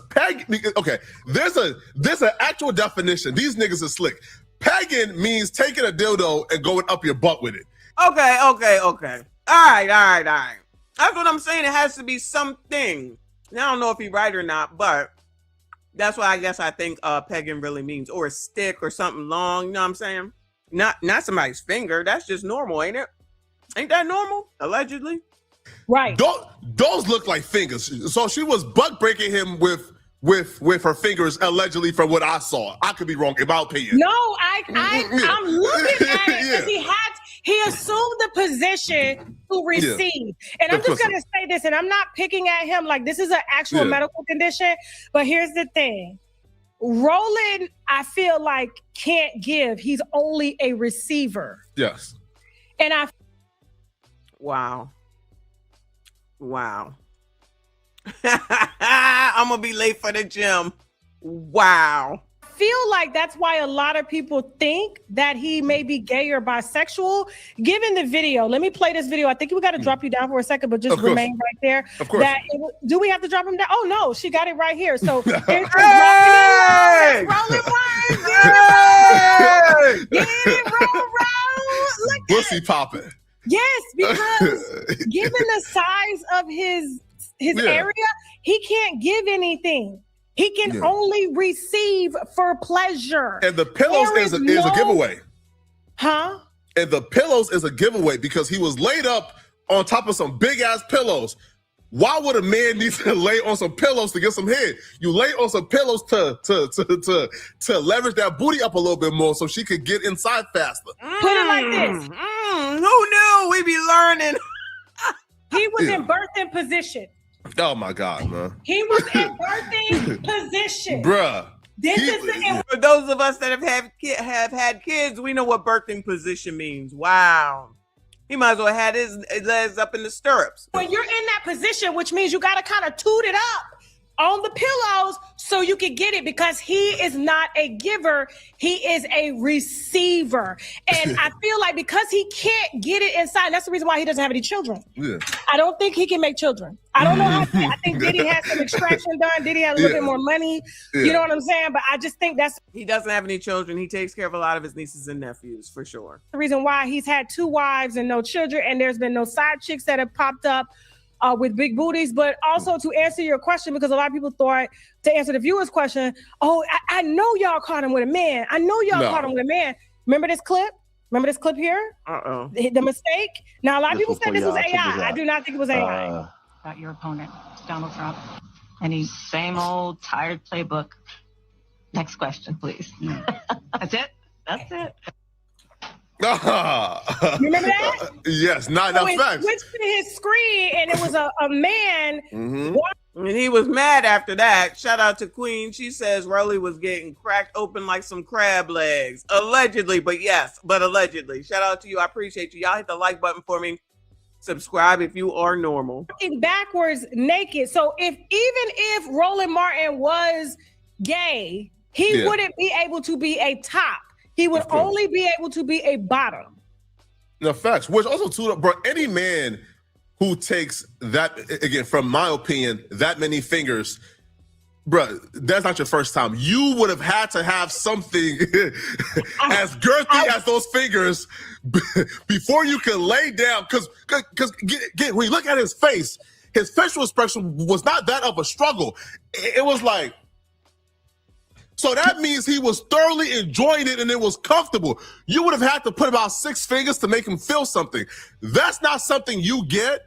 there's an actual definition. These niggas are slick. Pegging means taking a dildo and going up your butt with it. Okay. All right. That's what I'm saying. It has to be something. Now, I don't know if he's right or not, but that's what I think pegging really means, or a stick or something long. You know what I'm saying? Not somebody's finger. That's just normal, ain't it? Ain't that normal? Allegedly. Right. Those look like fingers. So she was butt breaking him with with her fingers, allegedly, from what I saw. I could be wrong, in my opinion. No, I'm looking at it because he assumed the position to receive. And I'm just gonna say this, and I'm not picking at him like this is an actual medical condition, but here's the thing. Roland, I feel like, can't give. He's only a receiver. Yes. And Wow. I'm gonna be late for the gym. Wow. I feel like that's why a lot of people think that he may be gay or bisexual. Given the video, let me play this video. I think we got to drop you down for a second, but just remain right there. Of course. Do we have to drop him down? Oh no, she got it right here. So here's Roland Martin. Get it, roll. Pussy popping. Yes, because given the size of his area, he can't give anything. He can only receive for pleasure. And the pillows is a giveaway. Huh? And the pillows is a giveaway because he was laid up on top of some big ass pillows. Why would a man need to lay on some pillows to get some head? You lay on some pillows to leverage that booty up a little bit more so she could get inside faster. Put it like this. Who knew? We be learning. He was in birthing position. Oh my God, man. He was in birthing position. Bruh. For those of us that have had kids, we know what birthing position means. Wow. He might as well have his legs up in the stirrups. When you're in that position, which means you got to kind of toot it up on the pillows so you can get it, because he is not a giver, he is a receiver. And I feel like because he can't get it inside, that's the reason why he doesn't have any children. Yeah. I don't think he can make children. I don't know how. I think Diddy has some extraction done. Diddy has a little bit more money. Yeah. You know what I'm saying? But I just think that's he doesn't have any children. He takes care of a lot of his nieces and nephews for sure. the reason why he's had 2 wives and no children, and there's been no side chicks that have popped up with big booties. But also to answer your question, because a lot of people thought, to answer the viewer's question, oh, I know y'all caught him with a man. I know y'all caught him with a man. Remember this clip? Remember this clip here? Uh-oh. The mistake? Now, a lot of people said this was AI. I do not think it was AI. About your opponent, Donald Trump, and he's same old tired playbook. Next question, please. That's it? That's it. Remember that? Yes, not So enough it facts. switched to his screen, and it was a man. And he was mad after that. Shout out to Queen. She says Rolly was getting cracked open like some crab legs. Allegedly, but allegedly. Shout out to you. I appreciate you. Y'all hit the like button for me. Subscribe if you are normal. Walking backwards naked. So even if Roland Martin was gay, he wouldn't be able to be a top. He would only be able to be a bottom. No facts. Which also too, bro, any man who takes that, again, from my opinion, that many fingers, bro, that's not your first time. You would have had to have something as girthy as those fingers before you could lay down. Because when you look at his facial expression was not that of a struggle. It was like, so that means he was thoroughly enjoying it and it was comfortable. You would have had to put about 6 fingers to make him feel something. That's not something you get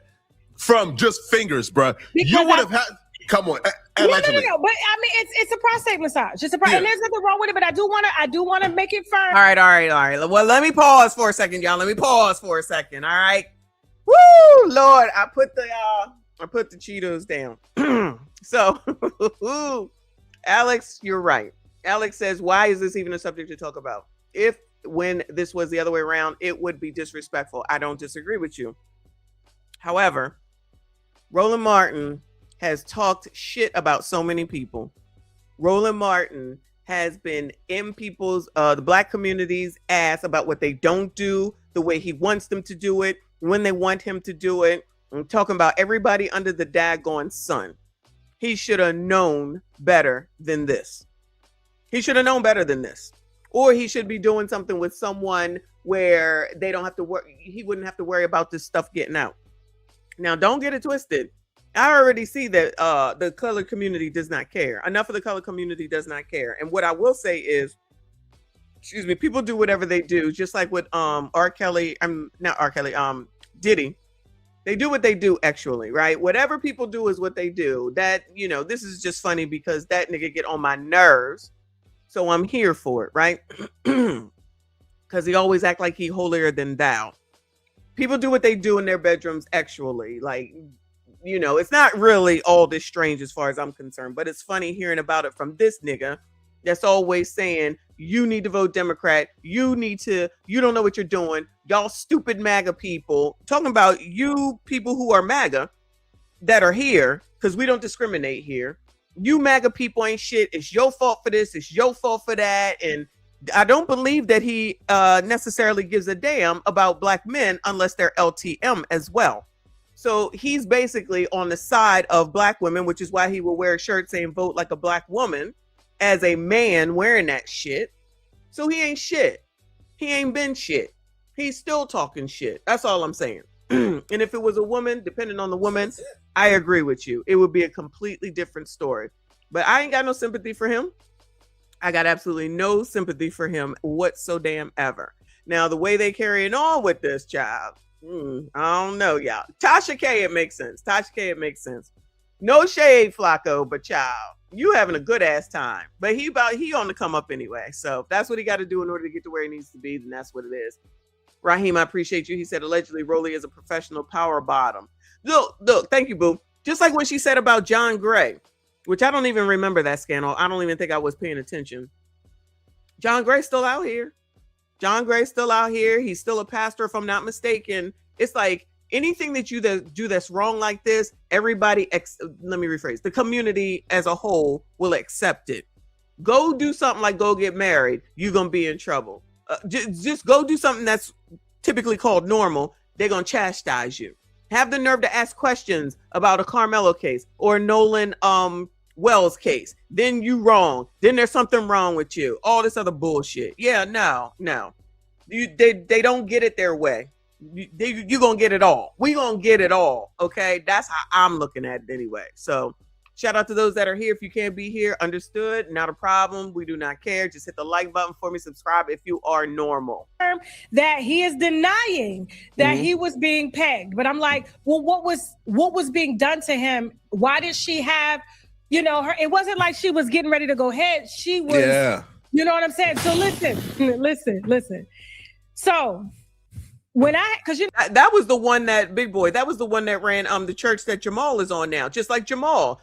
from just fingers, bro. You would have had, come on. No. But I mean, it's a prostate massage. It's a and there's nothing wrong with it. But I do want to make it firm. All right. Well, let me pause for a second, y'all. All right. Woo, Lord, I put the Cheetos down. So, Alex, you're right. Alex says, why is this even a subject to talk about? When this was the other way around, it would be disrespectful. I don't disagree with you. However, Roland Martin has talked shit about so many people. Roland Martin has been in people's, the Black community's ass about what they don't do, the way he wants them to do it, when they want him to do it. I'm talking about everybody under the daggone sun. He should have known better than this. Or he should be doing something with someone where they don't have to worry. He wouldn't have to worry about this stuff getting out. Now, don't get it twisted. I already see that the color community does not care. Enough of the color community does not care. And what I will say is, people do whatever they do, just like with Diddy. They do what they do, actually, right? Whatever people do is what they do. That, you know, this is just funny because that nigga get on my nerves. So I'm here for it, right? Because he always act like he holier than thou. People do what they do in their bedrooms, actually. Like, you know, it's not really all this strange as far as I'm concerned, but it's funny hearing about it from this nigga that's always saying, you need to vote Democrat. You don't know what you're doing. Y'all stupid MAGA people. Talking about you people who are MAGA that are here, because we don't discriminate here. You MAGA people ain't shit. It's your fault for this. It's your fault for that. And I don't believe that he necessarily gives a damn about black men unless they're LTM as well. So he's basically on the side of black women, which is why he will wear a shirt saying vote like a black woman as a man wearing that shit. So he ain't shit. He ain't been shit. He's still talking shit. That's all I'm saying. And if it was a woman, depending on the woman, I agree with you. It would be a completely different story. But I ain't got no sympathy for him. I got absolutely no sympathy for him whatsoever. Now, the way they carrying on with this child, I don't know, y'all. Tasha K, it makes sense. Tasha K, it makes sense. No shade, Flacco, but child, you having a good ass time. But he on the come up anyway. So if that's what he got to do in order to get to where he needs to be, then that's what it is. Raheem, I appreciate you. He said allegedly Rolly is a professional power bottom. Look, thank you, boo. Just like when she said about John Gray, which I don't even remember that scandal. I don't even think I was paying attention. John Gray's still out here. John Gray's still out here. He's still a pastor, if I'm not mistaken. It's like anything that you do that's wrong like this, everybody, let me rephrase, the community as a whole will accept it. Go do something like go get married. You're going to be in trouble. Just go do something that's typically called normal. They're going to chastise you. Have the nerve to ask questions about a Carmelo case or Nolan Wells case. Then you wrong. Then there's something wrong with you. All this other bullshit. Yeah, no. They don't get it their way. You're going to get it all. We going to get it all. Okay. That's how I'm looking at it anyway. So shout out to those that are here. If you can't be here, understood. Not a problem. We do not care. Just hit the like button for me. Subscribe if you are normal. That he is denying that he was being pegged. But I'm like, well, what was being done to him? Why did she have, her? It wasn't like she was getting ready to go ahead. She was, you know what I'm saying? So listen. So that was the one that big boy, that was the one that ran the church that Jamal is on now. Just like Jamal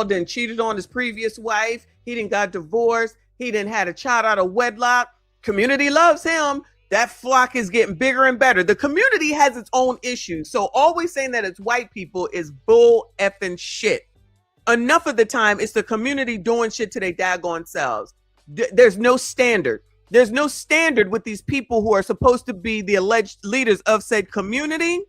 then cheated on his previous wife. He didn't got divorced. He didn't had a child out of wedlock. Community loves him. That flock is getting bigger and better. The community has its own issues. So always saying that it's white people is bull effing shit. Enough of the time, it's the community doing shit to their daggone selves. There's no standard. There's no standard with these people who are supposed to be the alleged leaders of said community.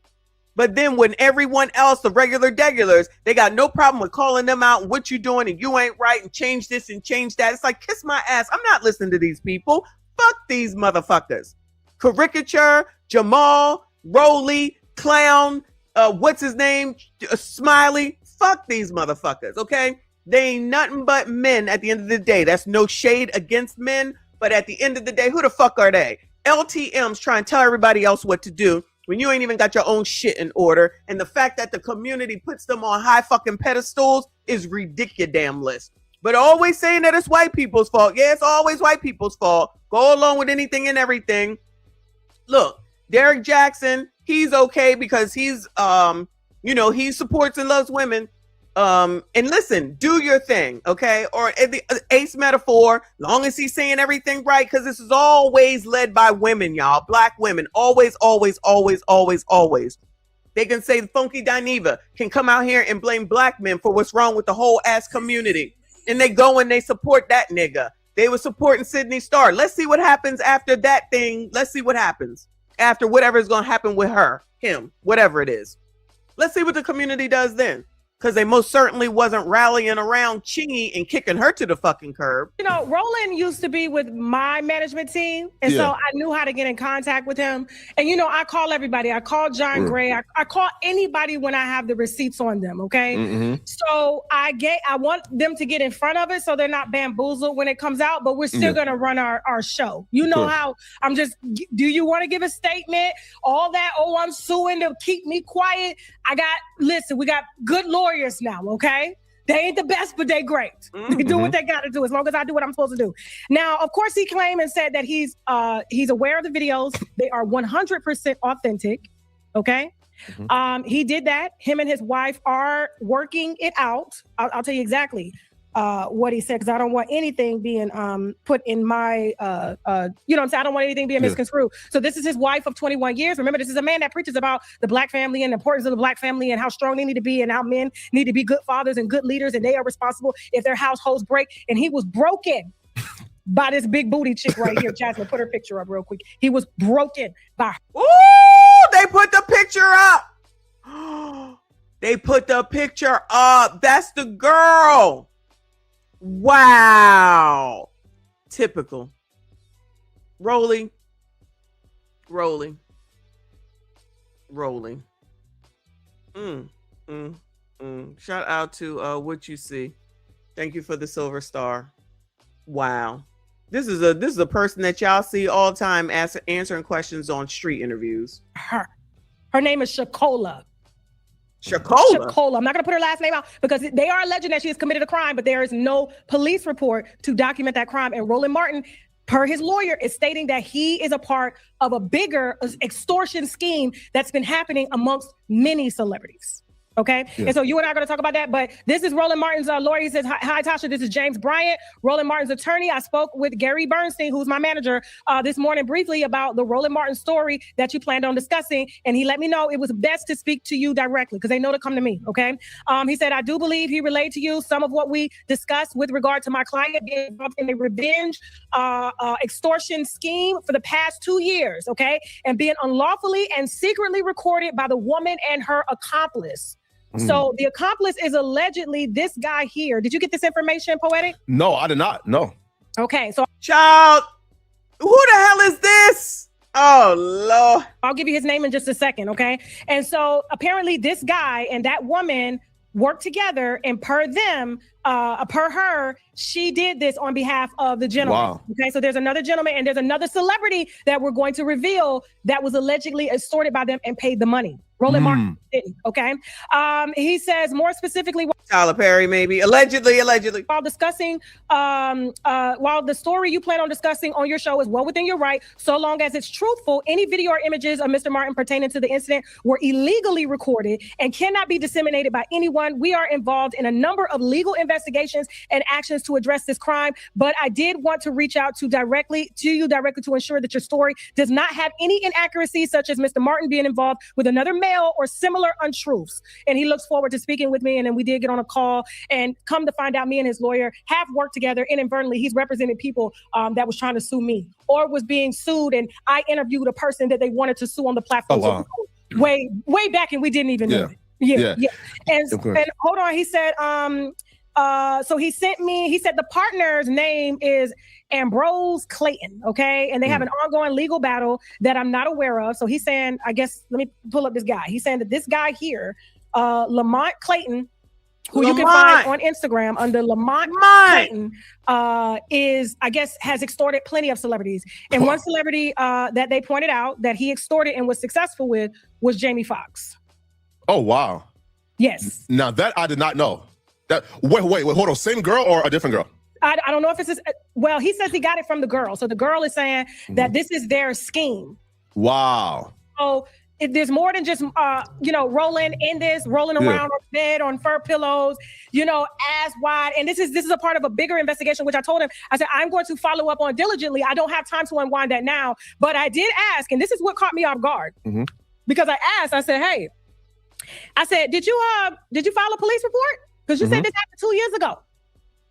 But then when everyone else, the regular degulars, they got no problem with calling them out and what you doing and you ain't right and change this and change that. It's like, kiss my ass. I'm not listening to these people. Fuck these motherfuckers. Caricature, Jamal, Rolly, Clown, what's his name? Smiley. Fuck these motherfuckers, okay? They ain't nothing but men at the end of the day. That's no shade against men. But at the end of the day, who the fuck are they? LTMs trying to tell everybody else what to do when you ain't even got your own shit in order. And the fact that the community puts them on high fucking pedestals is ridiculous. But always saying that it's white people's fault. Yeah, it's always white people's fault. Go along with anything and everything. Look, Derek Jackson, he's okay because he's, he supports and loves women. And listen, do your thing, okay? Or the ace metaphor, long as he's saying everything right, because this is always led by women, y'all. Black women, always. They can say Funky Dineva can come out here and blame black men for what's wrong with the whole ass community. And they go and they support that nigga. They were supporting Sydney Starr. Let's see what happens after that thing. Let's see what happens after whatever is going to happen with her, him, whatever it is. Let's see what the community does then. because they most certainly wasn't rallying around Chingy and kicking her to the fucking curb. You know, Roland used to be with my management team, and so I knew how to get in contact with him. And, you know, I call everybody. I call John Gray. I call anybody when I have the receipts on them, okay? So I want them to get in front of it so they're not bamboozled when it comes out, but we're still going to run our show. You know how I'm just, do you want to give a statement? All that, I'm suing to keep me quiet. Listen, we got good lawyers now, okay? They ain't the best, but they great. They do what they got to do as long as I do what I'm supposed to do. Now, of course, he claimed and said that he's aware of the videos. They are 100% authentic, okay? He did that. Him and his wife are working it out. I'll tell you exactly what he said, because I don't want anything being put in my, you know what I'm saying? I don't want anything being misconstrued. So this is his wife of 21 years. Remember, this is a man that preaches about the black family and the importance of the black family and how strong they need to be and how men need to be good fathers and good leaders, and they are responsible if their households break. And he was broken by this big booty chick right here. Jasmine, put her picture up real quick. He was broken by her. Ooh, they put the picture up. They put the picture up. That's the girl. Wow. Typical. Rolling. Shout out to What You See. Thank you for the silver star. Wow. This is a person that y'all see all the time answering questions on street interviews. Her name is Shakola. Shakola. I'm not going to put her last name out because they are alleging that she has committed a crime, but there is no police report to document that crime. And Roland Martin, per his lawyer, is stating that he is a part of a bigger extortion scheme that's been happening amongst many celebrities. Okay. Yeah. And so you and I are going to talk about that. But this is Roland Martin's lawyer. He says, hi, Tasha. This is James Bryant, Roland Martin's attorney. I spoke with Gary Bernstein, who's my manager, this morning briefly about the Roland Martin story that you planned on discussing. And he let me know it was best to speak to you directly because they know to come to me. Okay. He said, I do believe he relayed to you some of what we discussed with regard to my client being involved in a revenge extortion scheme for the past 2 years. Okay. And being unlawfully and secretly recorded by the woman and her accomplice. So the accomplice is allegedly this guy here. Did you get this information, Poetic? No, I did not. No. Okay, so child, who the hell is this? Oh Lord. I'll give you his name in just a second, okay? And so apparently this guy and that woman worked together, and per her, she did this on behalf of the gentleman. Wow. Okay, so there's another gentleman and there's another celebrity that we're going to reveal that was allegedly extorted by them and paid the money. Roland Martin didn't, okay? He says more specifically... Tyler Perry, maybe. Allegedly. While discussing, while the story you plan on discussing on your show is well within your right, so long as it's truthful, any video or images of Mr. Martin pertaining to the incident were illegally recorded and cannot be disseminated by anyone. We are involved in a number of legal investigations and actions to address this crime, but I did want to reach out to you directly to ensure that your story does not have any inaccuracies, such as Mr. Martin being involved with another male or similar untruths. And he looks forward to speaking with me. And then we did get on a call, and come to find out, me and his lawyer have worked together inadvertently. He's represented people that was trying to sue me or was being sued, and I interviewed a person that they wanted to sue on the platform. Oh, wow. way back, and we didn't even know it. Yeah. And hold on, he said, so he said the partner's name is Ambrose Clayton, okay? And they have an ongoing legal battle that I'm not aware of. So he's saying, I guess, let me pull up this guy. He's saying that this guy here, Lamont Clayton, who you can find on Instagram under Lamont Clayton, has extorted plenty of celebrities. And one celebrity that they pointed out that he extorted and was successful with was Jamie Foxx. Oh, wow. Yes. Now that I did not know. Wait, hold on. Same girl or a different girl? I don't know if it's well, he says he got it from the girl. So the girl is saying that this is their scheme. Wow. So there's more than just, rolling around on bed, on fur pillows, ass wide. And this is a part of a bigger investigation, which I told him, I said, I'm going to follow up on diligently. I don't have time to unwind that now. But I did ask, and this is what caught me off guard. Because I asked, I said, hey, did you file a police report? Because you said this happened 2 years ago.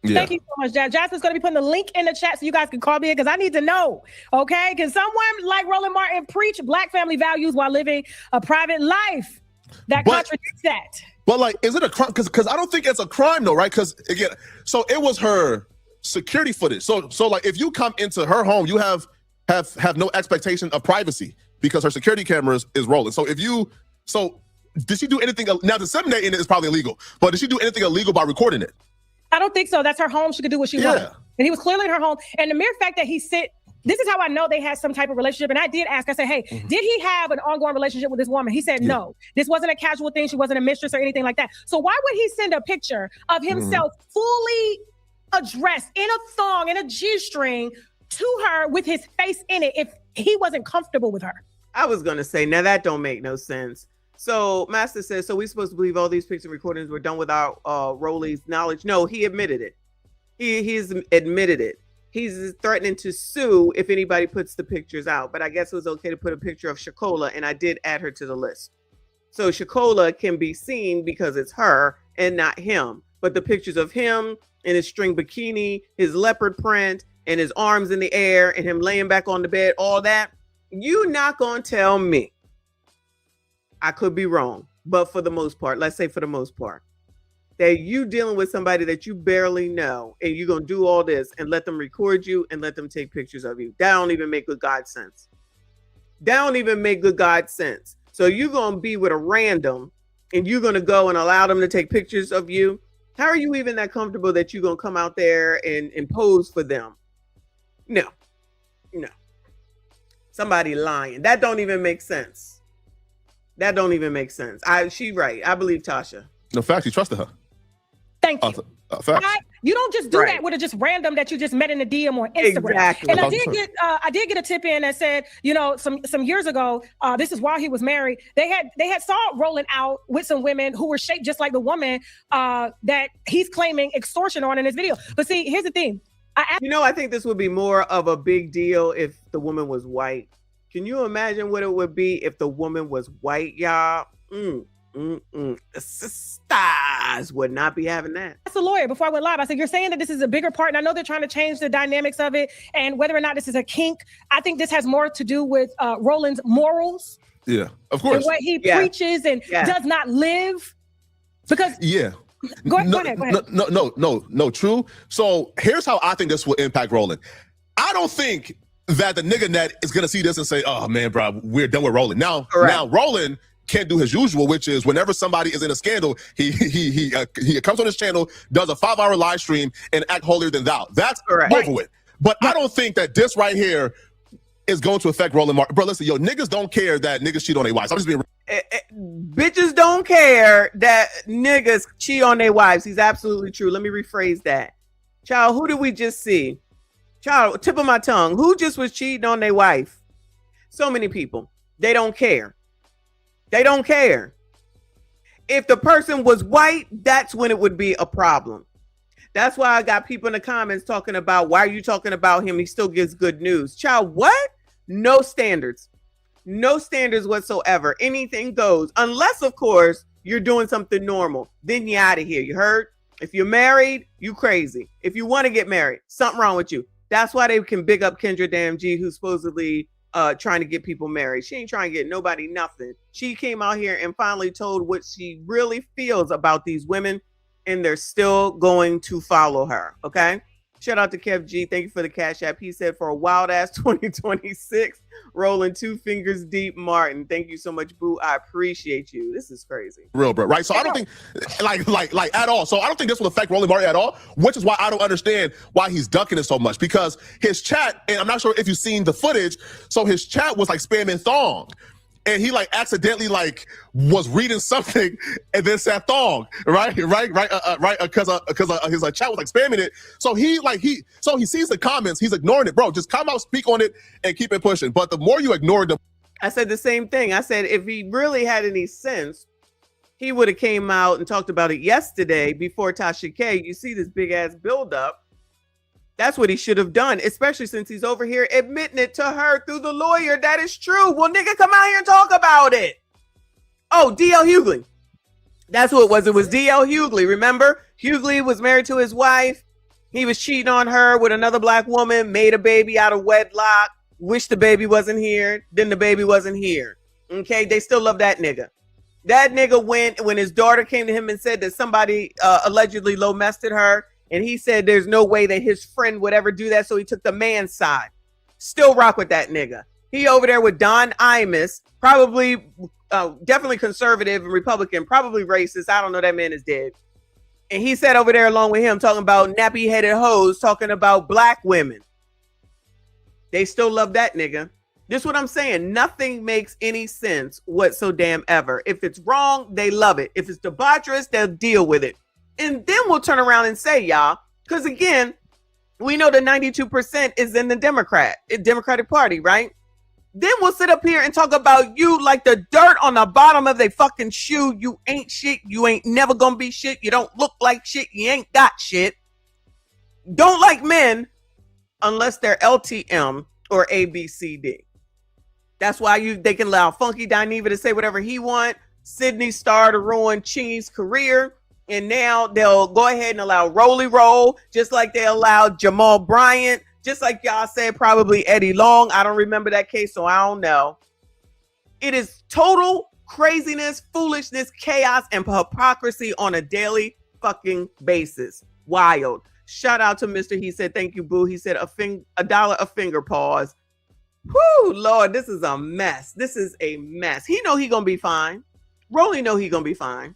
Yeah. Thank you so much, Jazz. Jasmine's going to be putting the link in the chat so you guys can call me in because I need to know, okay? Can someone like Roland Martin preach Black family values while living a private life that contradicts that? But like, is it a crime? Because I don't think it's a crime though, right? Because again, so it was her security footage. So like, if you come into her home, you have no expectation of privacy because her security cameras is rolling. So did she do anything? Now disseminating it is probably illegal, but did she do anything illegal by recording it? I don't think so. That's her home. She could do what she wanted. And he was clearly in her home. And the mere fact that he this is how I know they had some type of relationship. And I did ask, I said, hey, did he have an ongoing relationship with this woman? He said, no, this wasn't a casual thing. She wasn't a mistress or anything like that. So why would he send a picture of himself fully addressed in a thong, in a G-string to her with his face in it if he wasn't comfortable with her? I was going to say, now that don't make no sense. So Master says, so we supposed to believe all these picture recordings were done without Rolly's knowledge? No, he admitted it. He's admitted it. He's threatening to sue if anybody puts the pictures out. But I guess it was okay to put a picture of Shakola, and I did add her to the list. So Shakola can be seen because it's her and not him. But the pictures of him in his string bikini, his leopard print, and his arms in the air, and him laying back on the bed, all that, you not gonna tell me. I could be wrong, but for the most part, let's say for the most part, that you dealing with somebody that you barely know and you're going to do all this and let them record you and let them take pictures of you. That don't even make good God sense. That don't even make good God sense. So you're going to be with a random and you're going to go and allow them to take pictures of you. How are you even that comfortable that you're going to come out there and pose for them? No. Somebody lying. That don't even make sense. That don't even make sense. She right. I believe Tasha. No, facts. You trusted her. Thank you. You don't just do that with a just random that you just met in the DM or Instagram. Exactly. And I did get a tip in that said, some years ago, this is while he was married, they had saw rolling out with some women who were shaped just like the woman that he's claiming extortion on in his video. But see, here's the thing. I think this would be more of a big deal if the woman was white. Can you imagine what it would be if the woman was white, y'all? Sisters would not be having that. That's a lawyer. Before I went live, I said, you're saying that this is a bigger part, and I know they're trying to change the dynamics of it and whether or not this is a kink. I think this has more to do with Roland's morals. Yeah, of course. And what he preaches and does not live. Because Go ahead. No, true. So here's how I think this will impact Roland. I don't think that the nigga net is gonna see this and say, oh man, bro, we're done with Roland. Now Roland can't do his usual, which is whenever somebody is in a scandal, he comes on his channel, does a 5-hour live stream, and act holier than thou. That's over with. But I don't think that this right here is going to affect Roland Martin. Bro, listen, niggas don't care that niggas cheat on their wives. I'm just being bitches don't care that niggas cheat on their wives. He's absolutely true. Let me rephrase that. Child, who did we just see? Child, tip of my tongue. Who just was cheating on their wife? So many people. They don't care. They don't care. If the person was white, that's when it would be a problem. That's why I got people in the comments talking about, why are you talking about him? He still gives good news. Child, what? No standards. No standards whatsoever. Anything goes. Unless, of course, you're doing something normal. Then you're out of here. You heard? If you're married, you crazy. If you want to get married, something wrong with you. That's why they can big up Kendra damn G, who's supposedly trying to get people married. She ain't trying to get nobody nothing. She came out here and finally told what she really feels about these women, and they're still going to follow her. Okay. Shout out to Kev G. Thank you for the cash app. He said, for a wild ass 2026, rolling 2 fingers deep, Martin. Thank you so much, boo. I appreciate you. This is crazy. Real, bro. Right. So I don't think like at all. So I don't think this will affect Roland Martin at all, which is why I don't understand why he's ducking it so much, because his chat, and I'm not sure if you've seen the footage. So his chat was like spamming thong. And he like accidentally like was reading something and then said thong, right, because his chat was like spamming it. So he sees the comments, he's ignoring it, bro. Just come out, speak on it, and keep it pushing. But the more you ignore them, I said the same thing. I said if he really had any sense, he would have came out and talked about it yesterday before Tasha K. You see this big ass buildup. That's what he should have done, especially since he's over here admitting it to her through the lawyer. That is true. Well, nigga, come out here and talk about it. Oh, D.L. Hughley. That's who it was. It was D.L. Hughley. Remember? Hughley was married to his wife. He was cheating on her with another black woman, made a baby out of wedlock, wished the baby wasn't here. Then the baby wasn't here. Okay? They still love that nigga. That nigga went when his daughter came to him and said that somebody allegedly low messed her, and he said there's no way that his friend would ever do that, so he took the man's side. Still rock with that nigga. He over there with Don Imus, probably definitely conservative and Republican, probably racist. I don't know, that man is dead. And he sat over there along with him talking about nappy-headed hoes, talking about black women. They still love that nigga. This is what I'm saying. Nothing makes any sense whatsoever. If it's wrong, they love it. If it's debaucherous, they'll deal with it. And then we'll turn around and say, y'all, because again, we know the 92% is in the Democratic Party, right? Then we'll sit up here and talk about you like the dirt on the bottom of their fucking shoe. You ain't shit. You ain't never gonna be shit. You don't look like shit. You ain't got shit. Don't like men unless they're LTM or ABCD. That's why they can allow Funky Dineva to say whatever he want, Sydney Star to ruin Chingy's career, and now they'll go ahead and allow Rolly Roll, just like they allowed Jamal Bryant, just like y'all said, probably Eddie Long. I don't remember that case, so I don't know. It is total craziness, foolishness, chaos, and hypocrisy on a daily fucking basis. Wild. Shout out to Mr. He said, thank you, boo. He said, $1 a finger, pause. Whoo, Lord, this is a mess. This is a mess. He know he gonna be fine. Rolly know he gonna be fine.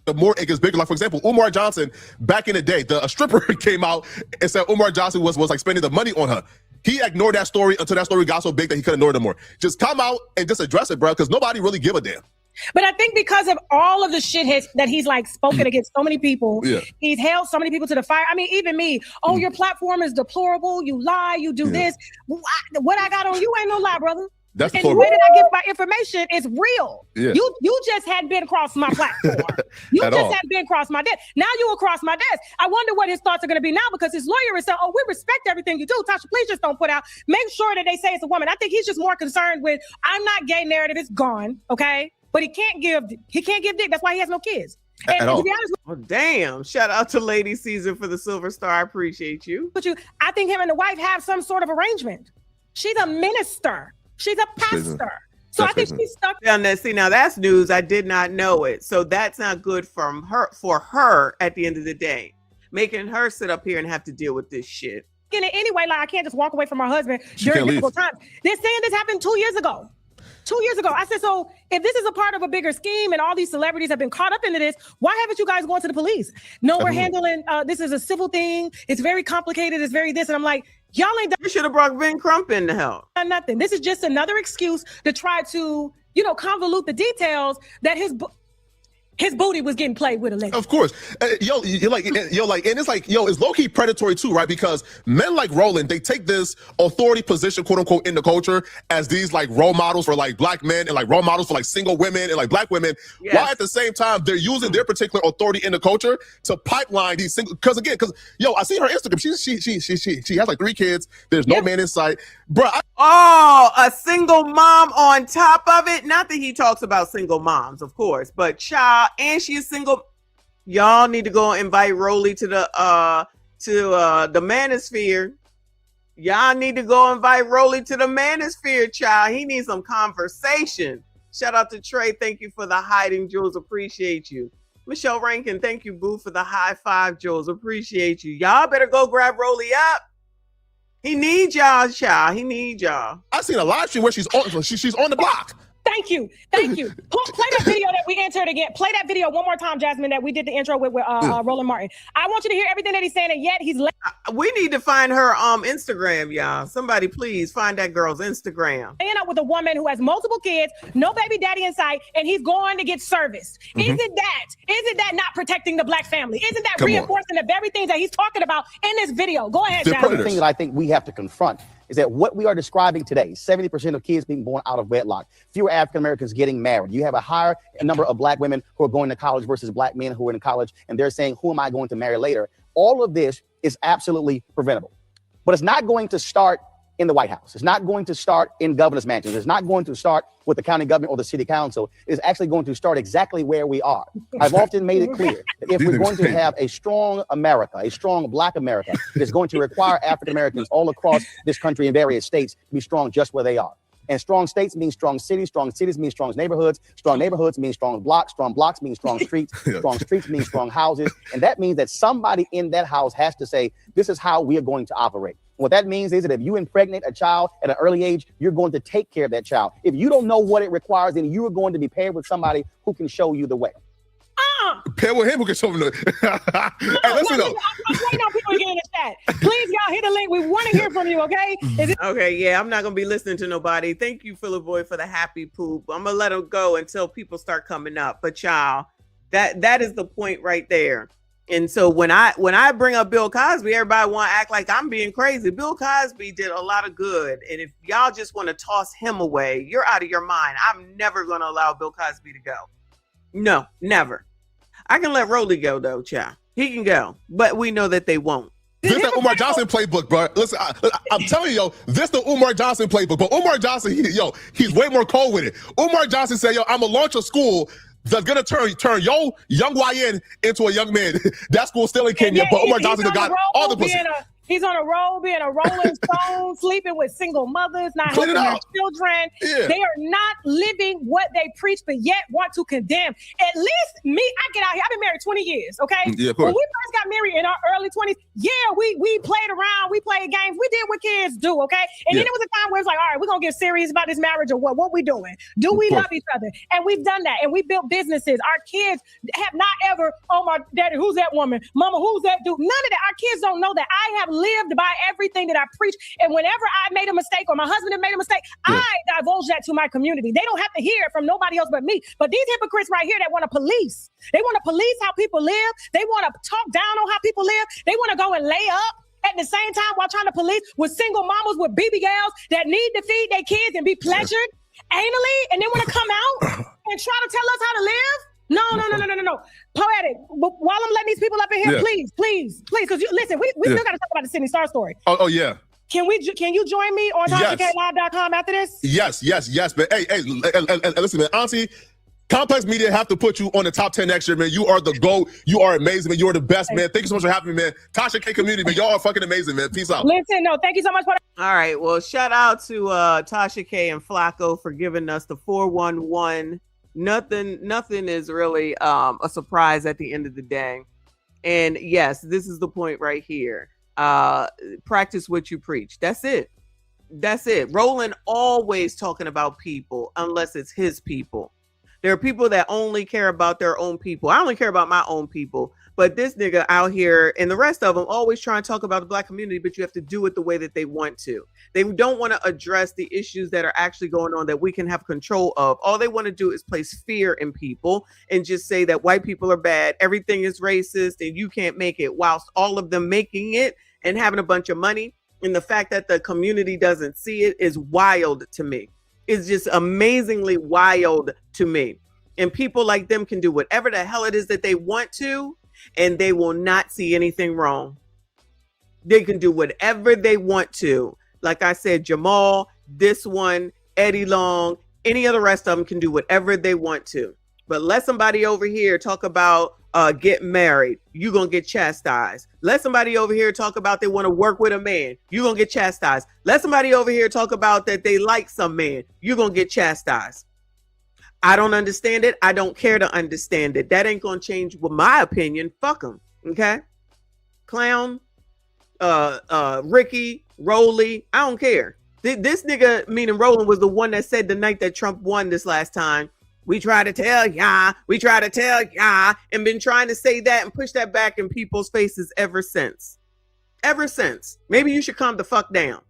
The more it gets bigger, like for example, Umar Johnson, back in the day, a stripper came out and said Umar Johnson was like spending the money on her. He ignored that story until that story got so big that he couldn't ignore it no more. Just come out and just address it, bro, because nobody really give a damn. But I think because of all of the shit that he's like spoken against so many people, he's held so many people to the fire. I mean, even me. Oh, your platform is deplorable. You lie. You do this. What I got on you ain't no lie, brother. That's and the way that I get my information is real. Yeah. You just hadn't been across my platform. You just hadn't been across my desk. Now you across my desk. I wonder what his thoughts are going to be now, because his lawyer is saying, oh, we respect everything you do. Tasha, please just don't put out. Make sure that they say it's a woman. I think he's just more concerned with, I'm not gay narrative. It's gone. Okay. But he can't give dick. That's why he has no kids. And to be honest with damn. Shout out to Lady Caesar for the Silver Star. I appreciate you. But I think him and the wife have some sort of arrangement. She's a minister. She's a pastor. So I think she's stuck. See, now that's news. I did not know it. So that's not good for her at the end of the day. Making her sit up here and have to deal with this shit. Anyway, like I can't just walk away from my husband during difficult times. They're saying this happened 2 years ago. 2 years ago. I said, so if this is a part of a bigger scheme and all these celebrities have been caught up into this, why haven't you guys gone to the police? No, we're handling, this is a civil thing. It's very complicated. It's very this. And I'm like, y'all ain't done. You should have brought Ben Crump in to help. Nothing. This is just another excuse to try to, convolute the details that his booty was getting played with a leg. Of course. And it's like, it's low-key predatory too, right? Because men like Roland, they take this authority position, quote unquote, in the culture as these like role models for like black men and like role models for like single women and like black women. Yes. While at the same time, they're using their particular authority in the culture to pipeline these single, because I see her Instagram. She has like 3 kids. There's no man in sight. Bro. A single mom on top of it. Not that he talks about single moms, of course, but child, and she's single. Y'all need to go invite Rolly to the manosphere. Y'all need to go invite Rolly to the manosphere, child. He needs some conversation. Shout out to Trey. Thank you for the hiding, Jules. Appreciate you. Michelle Rankin, thank you, boo, for the high 5, Jules. Appreciate you. Y'all better go grab Rolly up. He needs y'all, child. He needs y'all. I seen a live stream where she's on the block. Thank you. Play that video that we entered again. Play that video one more time, Jasmine, that we did the intro with Roland Martin. I want you to hear everything that he's saying, and yet he's we need to find her Instagram, y'all. Somebody please find that girl's Instagram. End up with a woman who has multiple kids, no baby daddy in sight, and he's going to get serviced. Isn't that not protecting the black family? Isn't that reinforcing the very things that he's talking about in this video? Go ahead, Jasmine. The thing that I think we have to confront is that what we are describing today, 70% of kids being born out of wedlock, fewer African Americans getting married. You have a higher number of black women who are going to college versus black men who are in college, and they're saying, who am I going to marry later? All of this is absolutely preventable. But it's not going to start in the White House. It's not going to start in governor's mansions. It's not going to start with the county government or the city council. It's actually going to start exactly where we are. I've often made it clear that if we're going to have a strong America, a strong black America, it's going to require African Americans all across this country in various states to be strong just where they are. And strong states mean strong cities mean strong neighborhoods mean strong blocks mean strong streets, strong streets mean strong houses. And that means that somebody in that house has to say, this is how we are going to operate. What that means is that if you impregnate a child at an early age, you're going to take care of that child. If you don't know what it requires, then you are going to be paired with somebody who can show you the way. Pair with him who can show me. Hey, listen though. I'm waiting on people to get in the chat. Please, y'all, hit a link. We want to hear from you, okay? Okay, yeah, I'm not gonna be listening to nobody. Thank you, Philip Boy, for the happy poop. I'm gonna let him go until people start coming up. But y'all, that is the point right there. And so when I bring up Bill Cosby, everybody want to act like I'm being crazy. Bill Cosby did a lot of good. And if y'all just want to toss him away, you're out of your mind. I'm never going to allow Bill Cosby to go. No, never. I can let Rolly go, though, child. He can go. But we know that they won't. This is the Umar Johnson playbook, bro. Listen, I'm telling you, yo, this the Umar Johnson playbook. But Umar Johnson, he's way more cold with it. Umar Johnson said, yo, I'm going to launch a school that's gonna turn yo young YN into a young man. That school's still in Kenya, but Umar Johnson got all the pussy. He's on a roll, being a Rolling Stone, sleeping with single mothers, not helping their children. Yeah. They are not living what they preach, but yet want to condemn. At least me, I get out here. I've been married 20 years, okay? Yeah, of course. When we first got married in our early 20s, yeah, we played around, we played games, we did what kids do, okay? And then it was a time where it's like, all right, we're gonna get serious about this marriage or what? What we doing? Do we love each other? And we've done that, and we built businesses. Our kids have not ever, oh my daddy, who's that woman? Mama, who's that dude? None of that. Our kids don't know that I have lived by everything that I preach. And whenever I made a mistake or my husband had made a mistake, I divulge that to my community. They don't have to hear it from nobody else but me. But these hypocrites right here that want to police, they want to police how people live. They want to talk down on how people live. They want to go and lay up at the same time while trying to police with single mamas with BB girls that need to feed their kids and be pleasured anally, and they want to come out and try to tell us how to live. No. Poetic. But while I'm letting these people up in here, please, because listen, we still got to talk about the Sydney Star story. Oh yeah. Can you join me on TashaKLive.com after this? Yes. But hey, listen, man, honestly, Complex Media have to put you on the top 10 next year, man. You are the GOAT. You are amazing, man. You are the best, man. Thank you so much for having me, man. Tasha K community, man. Y'all are fucking amazing, man. Peace out. Listen, thank you so much for that. All right. Well, shout out to Tasha K and Flacco for giving us the 411. Nothing is really a surprise at the end of the day. And yes, this is the point right here. Practice what you preach. That's it. Roland always talking about people unless it's his people. There are people that only care about their own people. I only care about my own people. But this nigga out here and the rest of them always try and talk about the Black community, but you have to do it the way that they want to. They don't want to address the issues that are actually going on that we can have control of. All they want to do is place fear in people and just say that white people are bad, everything is racist, and you can't make it, whilst all of them making it and having a bunch of money. And the fact that the community doesn't see it is wild to me. It's just amazingly wild to me. And people like them can do whatever the hell it is that they want to, and they will not see anything wrong. They can do whatever they want to. Like I said, Jamal, this one, Eddie Long, any of the rest of them can do whatever they want to. But let somebody over here talk about get married, you're going to get chastised. Let somebody over here talk about they want to work with a man, you're going to get chastised. Let somebody over here talk about that they like some man, you're going to get chastised. I don't understand it. I don't care to understand it. That ain't going to change with my opinion. Fuck them. Okay? Clown, Ricky, Rolly, I don't care. This nigga, meaning Roland, was the one that said the night that Trump won this last time, we try to tell y'all, and been trying to say that and push that back in people's faces ever since. Maybe you should calm the fuck down.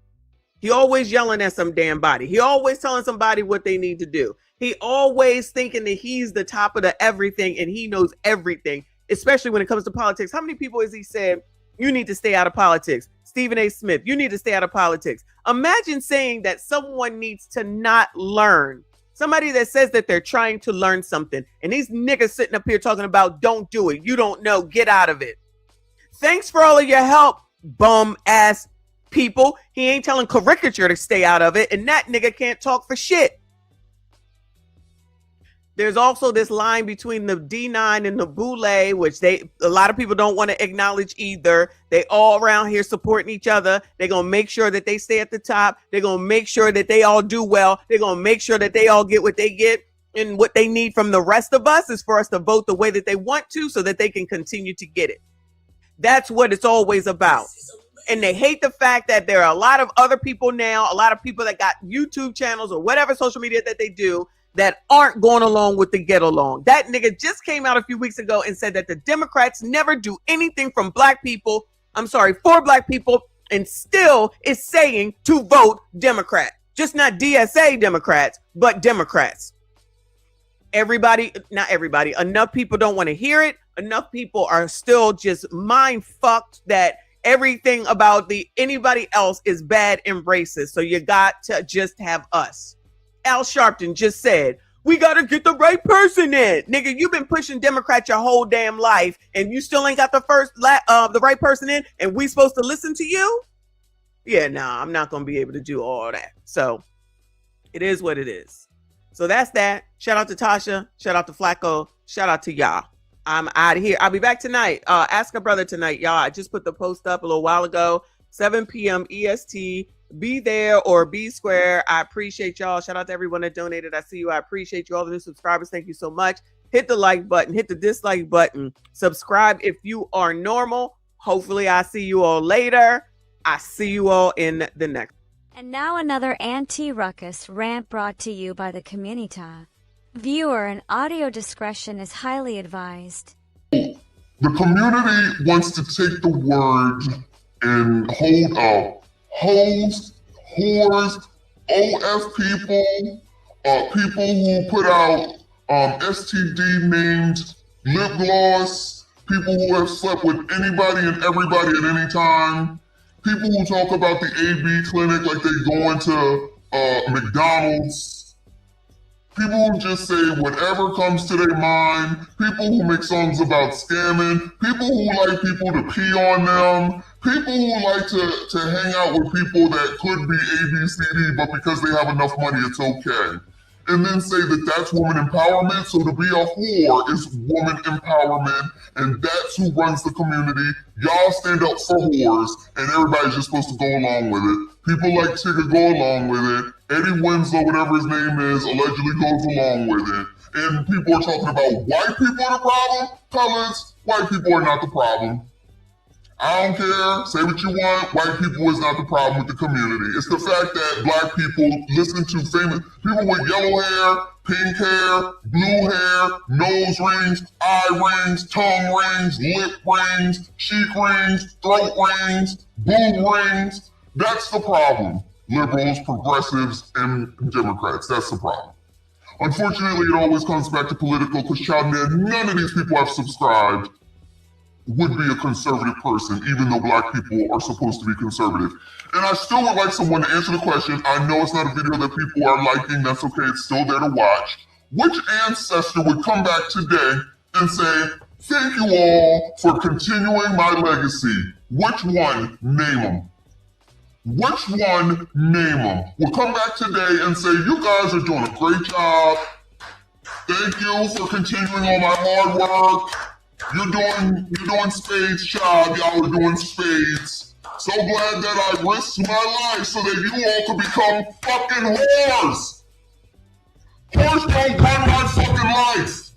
He always yelling at some damn body. He always telling somebody what they need to do. He always thinking that he's the top of the everything and he knows everything, especially when it comes to politics. How many people has he said, you need to stay out of politics? Stephen A. Smith, you need to stay out of politics. Imagine saying that someone needs to not learn. Somebody that says that they're trying to learn something. And these niggas sitting up here talking about don't do it. You don't know. Get out of it. Thanks for all of your help, bum ass people. He ain't telling caricature to stay out of it. And that nigga can't talk for shit. There's also this line between the D9 and the Boule, which a lot of people don't want to acknowledge either. They all around here supporting each other. They're going to make sure that they stay at the top. They're going to make sure that they all do well. They're going to make sure that they all get what they get. And what they need from the rest of us is for us to vote the way that they want to so that they can continue to get it. That's what it's always about. And they hate the fact that there are a lot of other people now, a lot of people that got YouTube channels or whatever social media that they do that aren't going along with the get along. That nigga just came out a few weeks ago and said that the Democrats never do anything for black people, and still is saying to vote Democrat. Just not DSA Democrats, but Democrats. Not everybody, enough people don't want to hear it. Enough people are still just mind fucked that everything about anybody else is bad and racist. So you got to just have us. Al Sharpton just said, we got to get the right person in. Nigga, you've been pushing Democrats your whole damn life and you still ain't got the right person in, and we supposed to listen to you? Yeah, nah, I'm not going to be able to do all that. So it is what it is. So that's that. Shout out to Tasha. Shout out to Flacco. Shout out to y'all. I'm out of here. I'll be back tonight. Ask a brother tonight, y'all. I just put the post up a little while ago, 7 p.m. EST. Be there or be square. I appreciate y'all. Shout out to everyone that donated. I see you. I appreciate you. All the new subscribers, thank you so much. Hit the like button. Hit the dislike button. Subscribe if you are normal. Hopefully I see you all later. I see you all in the next. And now another anti-ruckus rant brought to you by the community. Viewer and audio discretion is highly advised. The community wants to take the word and hold up hoes, whores, OF people, people who put out STD-named lip gloss, people who have slept with anybody and everybody at any time, people who talk about the AB clinic like they going to McDonald's, people who just say whatever comes to their mind, people who make songs about scamming, people who like people to pee on them, people who like to hang out with people that could be ABCD, but because they have enough money, it's okay. And then say that that's woman empowerment. So to be a whore is woman empowerment, and that's who runs the community. Y'all stand up for whores, and everybody's just supposed to go along with it. People like Tigger go along with it. Eddie Winslow, whatever his name is, allegedly goes along with it. And people are talking about white people are the problem. Colors, white people are not the problem. I don't care, say what you want, white people is not the problem with the community. It's the fact that black people listen to famous people with yellow hair, pink hair, blue hair, nose rings, eye rings, tongue rings, lip rings, cheek rings, throat rings, boob rings. That's the problem. Liberals, progressives, and Democrats, that's the problem. Unfortunately, it always comes back to political, because none of these people have subscribed would be a conservative person, even though black people are supposed to be conservative. And I still would like someone to answer the question. I know it's not a video that people are liking. That's okay. It's still there to watch. Which ancestor would come back today and say, thank you all for continuing my legacy? Which one? Name them. Which one? Name them. Will come back today and say, you guys are doing a great job. Thank you for continuing all my hard work. You're doing spades, child. Y'all are doing spades. So glad that I risked my life so that you all could become fucking whores. Whores don't run my fucking life.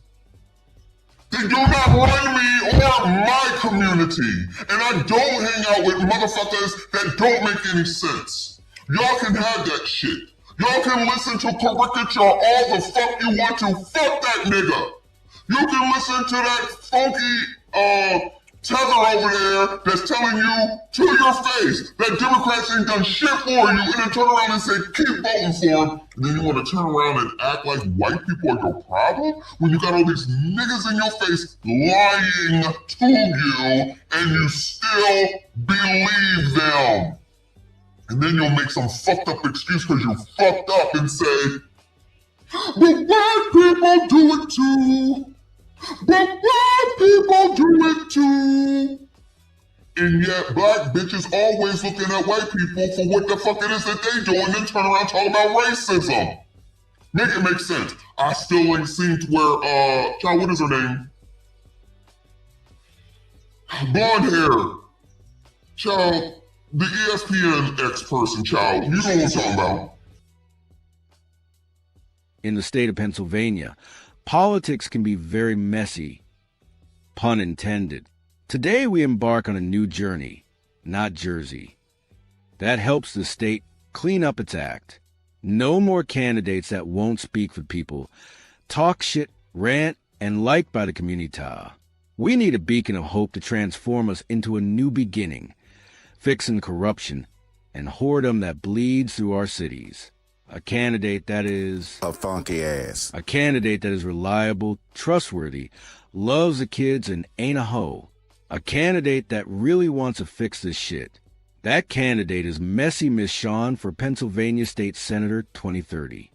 They do not run me or my community. And I don't hang out with motherfuckers that don't make any sense. Y'all can have that shit. Y'all can listen to caricature all the fuck you want to. Fuck that nigga. You can listen to that funky tether over there that's telling you to your face that Democrats ain't done shit for you, and then turn around and say, keep voting for them. And then you want to turn around and act like white people are your problem when you got all these niggas in your face lying to you, and you still believe them. And then you'll make some fucked up excuse because you fucked up and say, but white people do it too. But black people do it too. And yet black bitches always looking at white people for what the fuck it is that they do, and then turn around and talk about racism. Make it make sense. I still ain't seen to where, child, what is her name? Blonde hair. Child, the ESPN ex-person, child. You know what I'm talking about. In the state of Pennsylvania, politics can be very messy, pun intended. Today we embark on a new journey, not Jersey. That helps the state clean up its act. No more candidates that won't speak for people, talk shit, rant, and liked by the community. We need a beacon of hope to transform us into a new beginning, fixing corruption and whoredom that bleeds through our cities. A candidate that is a funky ass. A candidate that is reliable, trustworthy, loves the kids, and ain't a hoe. A candidate that really wants to fix this shit. That candidate is Messy Miss Shawn for Pennsylvania State Senator 2030.